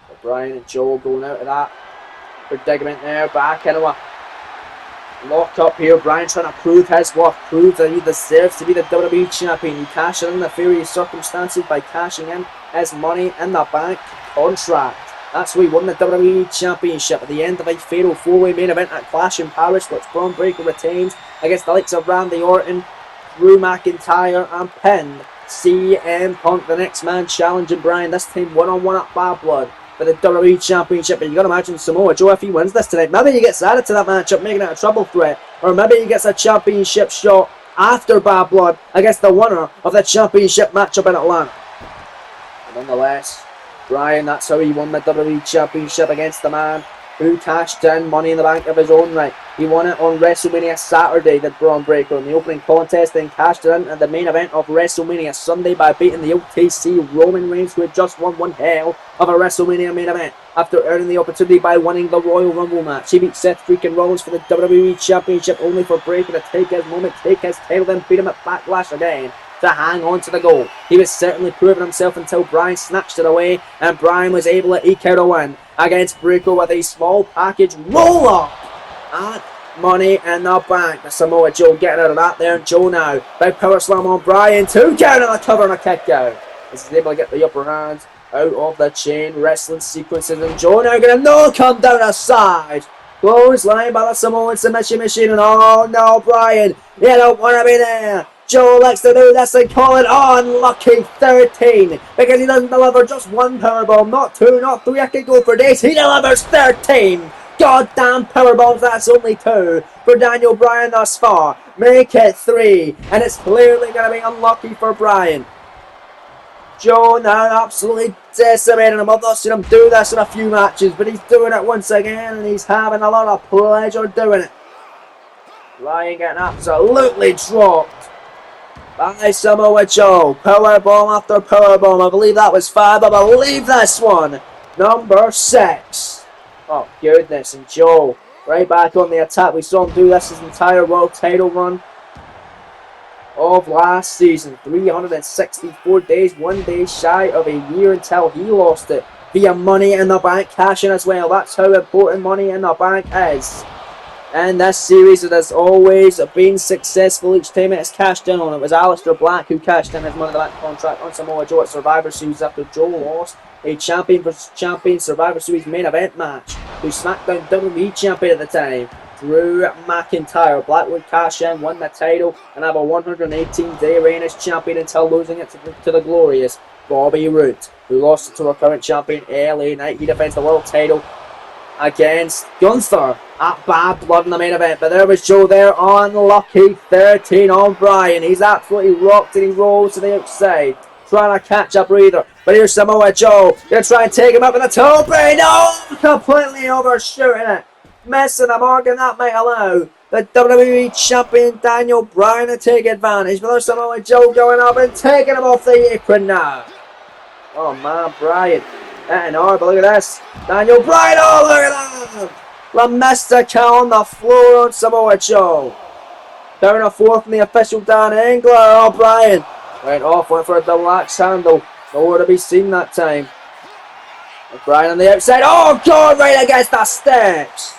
But Bryan and Joe going out of that predicament there, back into a lock up here. Bryan trying to prove his worth, prove that he deserves to be the WWE Champion. He cashed in the various circumstances by cashing in his Money in the Bank contract. That's why he won the WWE Championship at the end of a fatal 4-way main event at Clash in Paris, which Braun Breaker retains against the likes of Randy Orton, Drew McIntyre, and pinned CM Punk, the next man challenging Bryan, this time one-on-one at Bad Blood for the WWE Championship. And you got to imagine Samoa Joe, if he wins this tonight, maybe he gets added to that matchup, making it a triple threat. Or maybe he gets a championship shot after Bad Blood against the winner of the championship matchup in Atlanta. But nonetheless, Bryan, that's how he won the WWE Championship against the man who cashed in Money in the Bank of his own right. He won it on WrestleMania Saturday, did Braun Breaker, in the opening contest, then cashed it in at the main event of WrestleMania Sunday by beating the OTC Roman Reigns, who had just won one hell of a WrestleMania main event after earning the opportunity by winning the Royal Rumble match. He beat Seth freaking Rollins for the WWE Championship, only for Breaker to take his moment, take his title, then beat him at Backlash again to hang on to the goal. He was certainly proving himself until Bryan snatched it away, and Bryan was able to eke out a win against Breaker with a small package roll-up at Money in the Bank. The Samoa Joe getting out of that there, and Joe now, big power slam on Bryan, 2 count on the cover and a kick out. He's able to get the upper hand out of the chain wrestling sequences, and Joe now going to no come down the side. Clothesline by the Samoan submission machine, and oh no, Bryan, you don't want to be there. Joe likes to do this and call it unlucky 13 because he doesn't deliver just one powerbomb, not 2, not 3. I could go for days. He delivers 13 goddamn powerbombs. That's only 2 for Daniel Bryan thus far. Make it 3, and it's clearly going to be unlucky for Bryan. Joe now absolutely decimating him. I've not seen him do this in a few matches, but he's doing it once again, and he's having a lot of pleasure doing it. Bryan getting absolutely dropped by Samoa Joe. Powerbomb after powerbomb. I believe that was 5. I believe this one, number 6. Oh goodness, and Joe right back on the attack. We saw him do this his entire world title run of last season. 364 days, 1 day shy of a year until he lost it via Money in the Bank cashing as well. That's how important Money in the Bank is. And this series, it has always been successful each time it has cashed in on. It was Aleister Black who cashed in his Money in the Bank contract on Samoa Joe at Survivor Series after Joe lost a champion vs champion Survivor Series main event match to SmackDown WWE champion at the time, Drew McIntyre. Black would cash in, win the title, and have a 118-day reign as champion until losing it to the glorious Bobby Roode, who lost it to our current champion LA Knight. He defends the world title against Gunther at Bad Blood in the main event. But there was Joe there, unlucky 13 on Bryan. He's absolutely rocked and he rolls to the outside, trying to catch a breather. But here's Samoa Joe, gonna try and take him up with a tope. No, completely overshooting it, missing the mark, and that might allow the WWE Champion Daniel Bryan to take advantage. But there's Samoa Joe going up and taking him off the apron now. Oh man, Bryan. But look at this. Daniel Bryan, oh look at that! La Mystica on the floor on Samoa Joe. Down a 4 from the official Dan Engler. Oh, Bryan went off, went for a double axe handle. Nowhere to be seen that time. And Bryan on the outside. Oh God, right against the steps.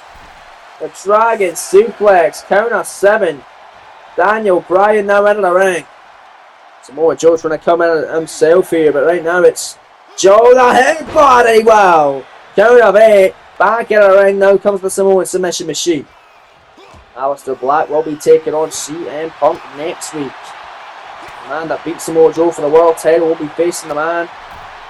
The Dragon suplex, count of 7. Daniel Bryan now into the ring. Samoa Joe trying to come in himself here, but right now it's Joe the headbody. Wow. Count of 8. Back in the ring now comes the Samoan submission machine. Aleister Black will be taking on CM Punk next week. The man that beat Samoa Joe for the world title will be facing the man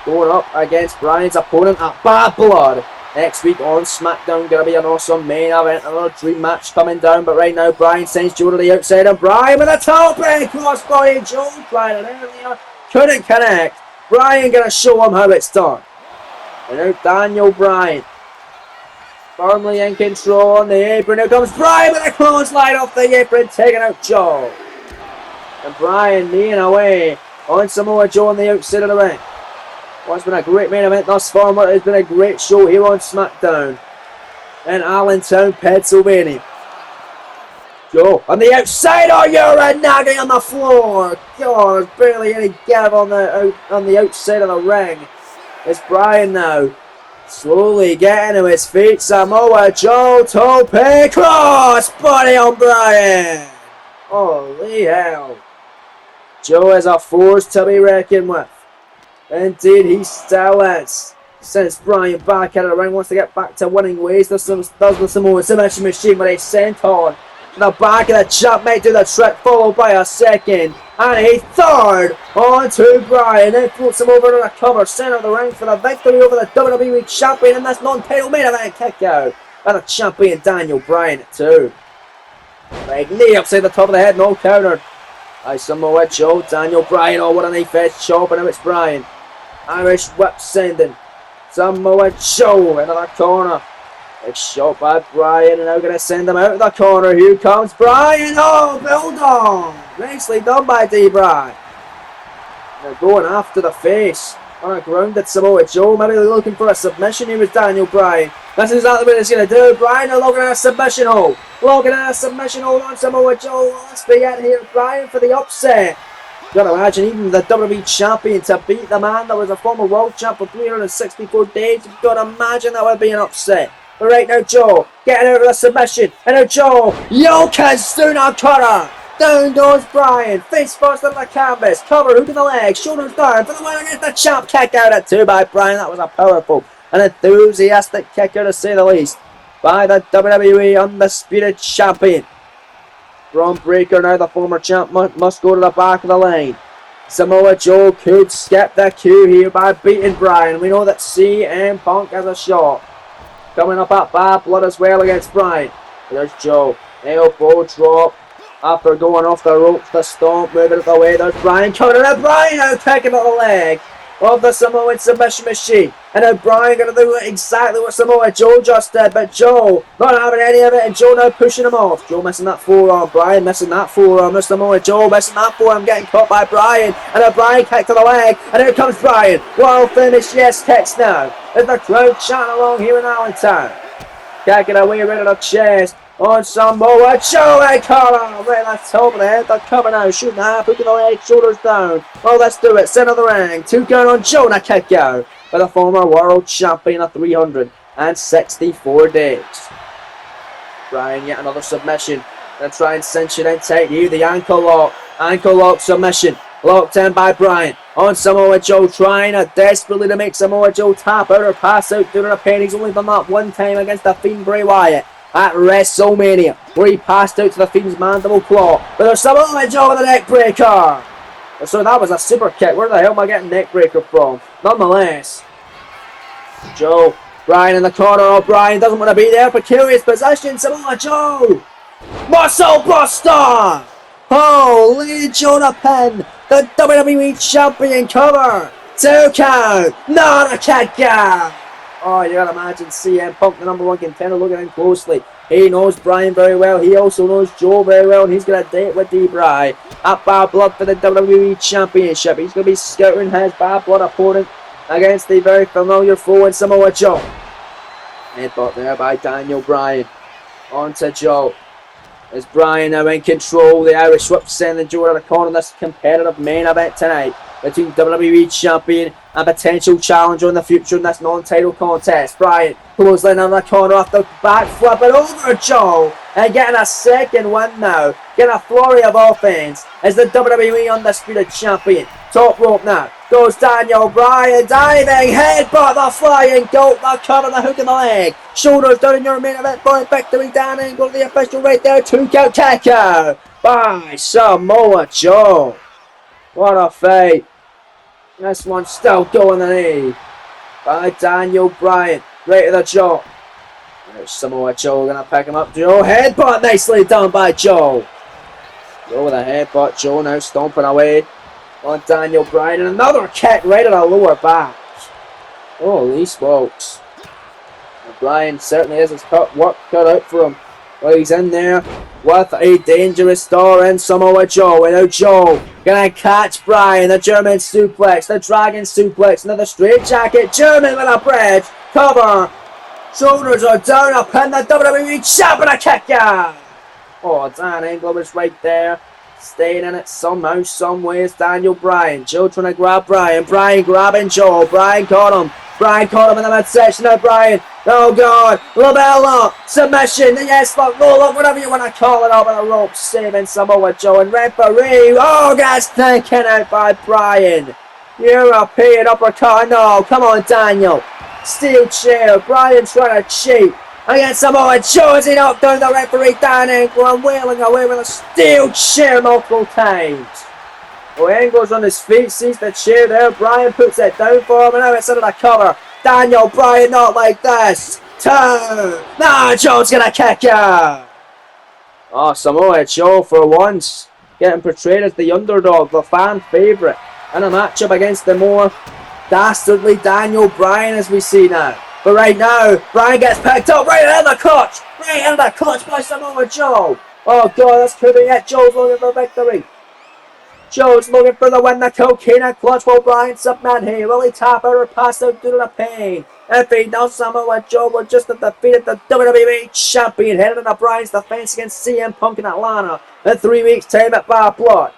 going up against Bryan's opponent at Bad Blood next week on SmackDown. Gonna be an awesome main event, another dream match coming down. But right now, Bryan sends Joe to the outside, and Bryan with a top crossbody. Joe tried it earlier, couldn't connect. Bryan gonna show him how it's done. And now Daniel Bryan firmly in control on the apron. Here comes Bryan with a clothesline off the apron, taking out Joe. And Bryan kneeing away on Samoa Joe on the outside of the ring. Well, it's been a great main event thus far. It's been a great show here on SmackDown in Allentown, Pennsylvania. Joe on the outside. Oh, you're nagging on the floor. God, there's barely any give on the outside of the ring. It's Bryan now, slowly getting to his feet. Samoa Joe, tope cross body on Bryan. Holy hell. Joe is a force to be reckoned with. Indeed, he still is. Sends Bryan back out of the ring, wants to get back to winning ways. Does the Samoan submission machine with a senton The back of the jump might do the trick, followed by a second. And a third onto Bryan. Then floats him over to the cover, center of the ring for the victory over the WWE Champion in this non-title main event kick out. And the champion Daniel Bryan at 2. Big knee upside the top of the head, no counter. By Samoa Joe, Daniel Bryan. Oh, what a knee fist chop, and now it's Bryan. Irish whip sending Samoa Joe into the corner. Big shot by Bryan, and now going to send him out of the corner. Here comes Bryan. Oh, Bulldog. Nicely done by D-Bryan. They're going after the face on a grounded Samoa Joe. Maybe they're looking for a submission here with Daniel Bryan. That's exactly what he's going to do. Bryan are looking at a submission hold. Looking at a submission hold on Samoa Joe. Let's be in here. Bryan for the upset. You gotta imagine even the WWE Champion to beat the man that was a former world champ for 364 days. You've got to imagine that would be an upset. But right now, Joe getting out of the submission. And now Joe, Yokozuna cutter. Down goes Bryan. Face first on the canvas. Cover, hook in the leg. Shoulders down for the win against the champ. Kick out at 2 by Bryan. That was a powerful and enthusiastic kick out, to say the least, by the WWE Undisputed Champion. Braun Breaker, now the former champ, must go to the back of the line. Samoa Joe could skip the queue here by beating Bryan. We know that CM Punk has a shot. Coming up at Bad Blood as well against Bryan. There's Joe. Elbow drop. After going off the ropes, the stomp, moving it away. There's Bryan coming in. Bryan now taking out the leg of the Samoan submission machine. And now Bryan going to do exactly what Samoa Joe just did. But Joe not having any of it. And Joe now pushing him off. Joe missing that forearm. Bryan missing that forearm. There's Samoa Joe missing that forearm. Getting caught by Bryan. And now Bryan kick to the leg. And here comes Bryan. World famous yes kicks now. As the crowd chanting along here in Allentown. Kicking away right at the chest. On Samoa Joe, and collar right at the top of the head. They're coming out, shooting half, hooking the leg, shoulders down. Well, let's do it. Center of the ring. 2 count on Joe, and a kick out by the former world champion of 364 days. Bryan, yet another submission. Gonna try and cinch it in tight here. The ankle lock submission. Locked in by Bryan. On Samoa Joe, trying desperately to make Samoa Joe tap out or pass out due to the pain. He's only done that one time against the Fiend Bray Wyatt at WrestleMania, where he passed out to the Fiend's mandible claw. But there's Samoa Joe with a neck breaker. So that was a super kick. Where the hell am I getting neck breaker from? Nonetheless, Joe, Bryan in the corner. Oh, Bryan doesn't want to be there. Precarious position. Samoa Joe, muscle buster. Holy Jonah Pin, the WWE Champion cover. 2 count. Not a kick out. Oh, you gotta imagine CM Punk, the number 1 contender, looking in closely. He knows Bryan very well. He also knows Joe very well, and he's gonna date with D-Bryan at Bad Blood for the WWE Championship. He's gonna be scouting his Bad Blood opponent against the very familiar foe in Samoa Joe. Headbutt there by Daniel Bryan. On to Joe. Is Bryan now in control? The Irish whip sending Joe to the corner. This competitive main event tonight between WWE Champion and potential challenger in the future in this non-title contest. Bryan clothesline on the corner off the back, flipping over Joe and getting a second win now. Getting a flurry of offense as the WWE Undisputed Champion. Top rope now. Goes Daniel Bryan, diving, headbutt, the flying goat, the cover, the hook in the leg. Shoulders down in your main event for victory. Dan Angle, the official right there. 2 count kick out by Samoa Joe. What a fight. This one's still going the knee by Daniel Bryan. Right to the jaw. There's Samoa Joe gonna pick him up. Joe, headbutt, nicely done by Joe. Joe with a headbutt. Joe now stomping away on Daniel Bryan. And another kick right at the lower back. Holy smokes. Bryan certainly has his work cut out for him. Well, he's in there with a dangerous star in Samoa Joe. And now Joe gonna catch Bryan. The German suplex, the dragon suplex, another straight jacket. German with a bridge. Cover. Shoulders are down. Up in the WWE Champ and a kick out. Oh, Dan Angle was right there. Staying in it somehow, some ways. Daniel Bryan. Joe trying to grab Bryan. Bryan grabbing Joe. Bryan caught him. Bryan caught him in the midsection. Now Bryan. Oh God. Labella. Submission. The yes lock. Roll up. Whatever you want to call it. Over the rope. Saving Samoa Joe. And referee. Oh, gets taken out by Bryan. European uppercut. No. Come on, Daniel. Steel chair. Bryan trying to cheat. against Samoa Joe as he knocked down the referee Dan Angle and wailing away with a steel chair multiple times. Well, Angle's on his feet, sees the chair there. Bryan puts it down for him, and now it's under the cover. Daniel Bryan, not like this. 2. Nah, Joe's gonna kick ya. Oh, Samoa Joe for once getting portrayed as the underdog, the fan favourite, in a matchup against the more dastardly Daniel Bryan as we see now. But right now, Bryan gets picked up right in the clutch. Right in the clutch by Samoa Joe. Oh God, this could be it. Joe's looking for victory. Joe's looking for the win, the cocaine clutch while Bryan submit here. Will he tap out or pass out due to the pain? If he does, Samoa Joe will just have defeated the WWE champion, heading into Bryan's defense against CM Punk in Atlanta in 3 weeks' time at Bad Blood.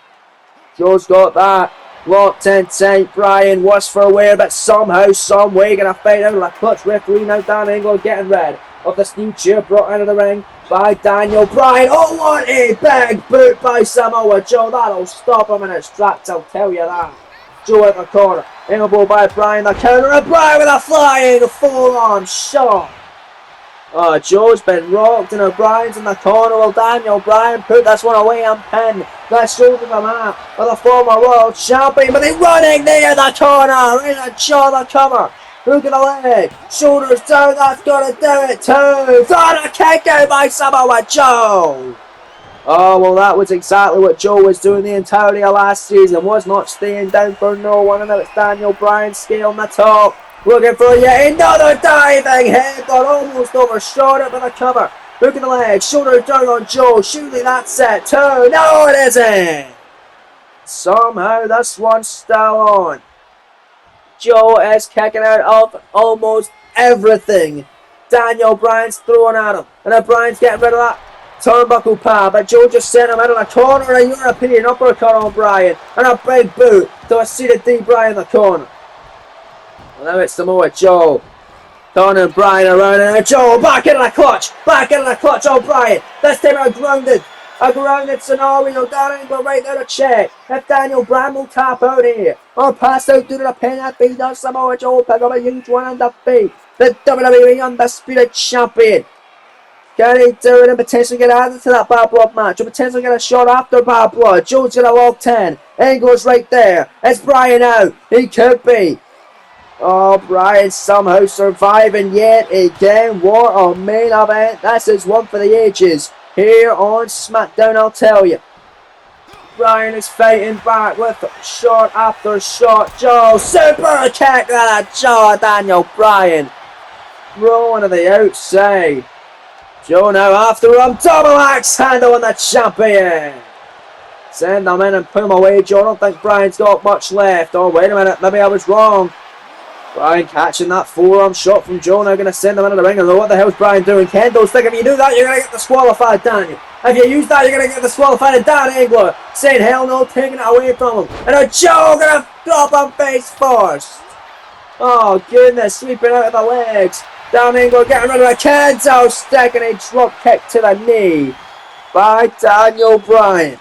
Joe's got that locked in tight. Bryan was for wear, but somehow, some way, gonna fight out of the clutch. Referee now Dan Angle getting rid of the steel chair brought into the ring by Daniel Bryan. Oh, what a big boot by Samoa Joe. That'll stop him in his tracks, I'll tell you that. Joe at the corner. Elbow by Bryan. The counter of Bryan with a flying forearm shot. Oh, Joe's been rocked and O'Brien's in the corner. Will Daniel Bryan put this one away and pin the shoulder of the mat with the former world champion? But he's running near the corner. Right in the jaw of the cover. Hook of the leg. Shoulders down. That's going to do it too. Throw a kick out by Samoa Joe. Oh, well, that was exactly what Joe was doing the entirety of last season. Was not staying down for no one. And now it's Daniel Bryan scaling the top. Looking for yet another diving head, but almost overshot it with a cover. Hook in the leg, shoulder down on Joe. Surely that's it too. No, it isn't. Somehow this one's still on. Joe is kicking out of almost everything Daniel Bryan's throwing at him. And now Bryan's getting rid of that turnbuckle pad, but Joe just sent him out of the corner. A European uppercut on Bryan. And a big boot to a seated D. Bryan in the corner. Well, now it's Samoa Joe. Turning Bryan around and Joe back in the clutch. Back in the clutch on Bryan. This time a grounded scenario. Dan Angle right there to check if Daniel Bryan will tap out here or pass out due to the pin. If he does, Samoa Joe will pick up a huge one and defeat the WWE Undisputed Champion. Can he do it and potentially get added to that Bad Blood match or potentially get a shot after Bad Blood? Joe's gonna lock 10. Angle's right there. It's Bryan out. He could be. Oh, Bryan somehow surviving yet again. What a main event. This is one for the ages. Here on SmackDown, I'll tell you. Bryan is fighting back with shot after shot. Joe, super kick to the jaw, Daniel Bryan. Rolling to the outside. Joe now after him. Double axe handle on the champion. Send them in and put him away, Joe. I don't think Bryan's got much left. Oh, wait a minute. Maybe I was wrong. Bryan catching that forearm shot from Joe. Now going to send him into the ring. And what the hell's Bryan doing? Kendo's thinking if you do that, you're going to get disqualified, Daniel. If you use that, you're going to get disqualified. And Dan Angle saying hell no, taking it away from him. And now Joe going to drop him face first. Oh, goodness. Sweeping out of the legs. Dan Angle getting rid of the Kendo stick. And a drop kick to the knee by Daniel Bryan.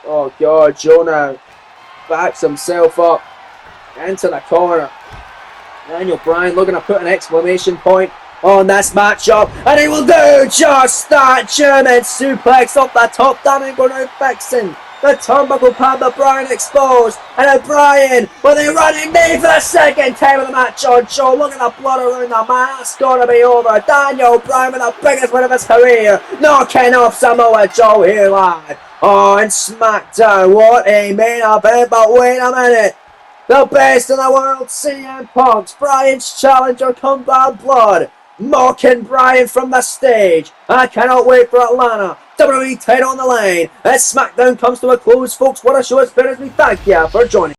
Oh, God. Joe now backs himself up into the corner. Daniel Bryan looking to put an exclamation point on this matchup, and he will do just that. German suplex off the top. Dan Angle now fixing the turnbuckle pad that Bryan exposed, and now Bryan with a running knee for the second time of the match on Joe. Look at the blood around the mat. It's gonna be over. Daniel Bryan with the biggest win of his career, knocking off Samoa Joe here live on SmackDown. What a main event! But wait a minute. The best in the world, CM Punk's Bryan's challenger come Bad Blood, mocking Bryan from the stage. I cannot wait for Atlanta. WWE title on the line as SmackDown comes to a close, folks. What a show it's been as we thank you for joining.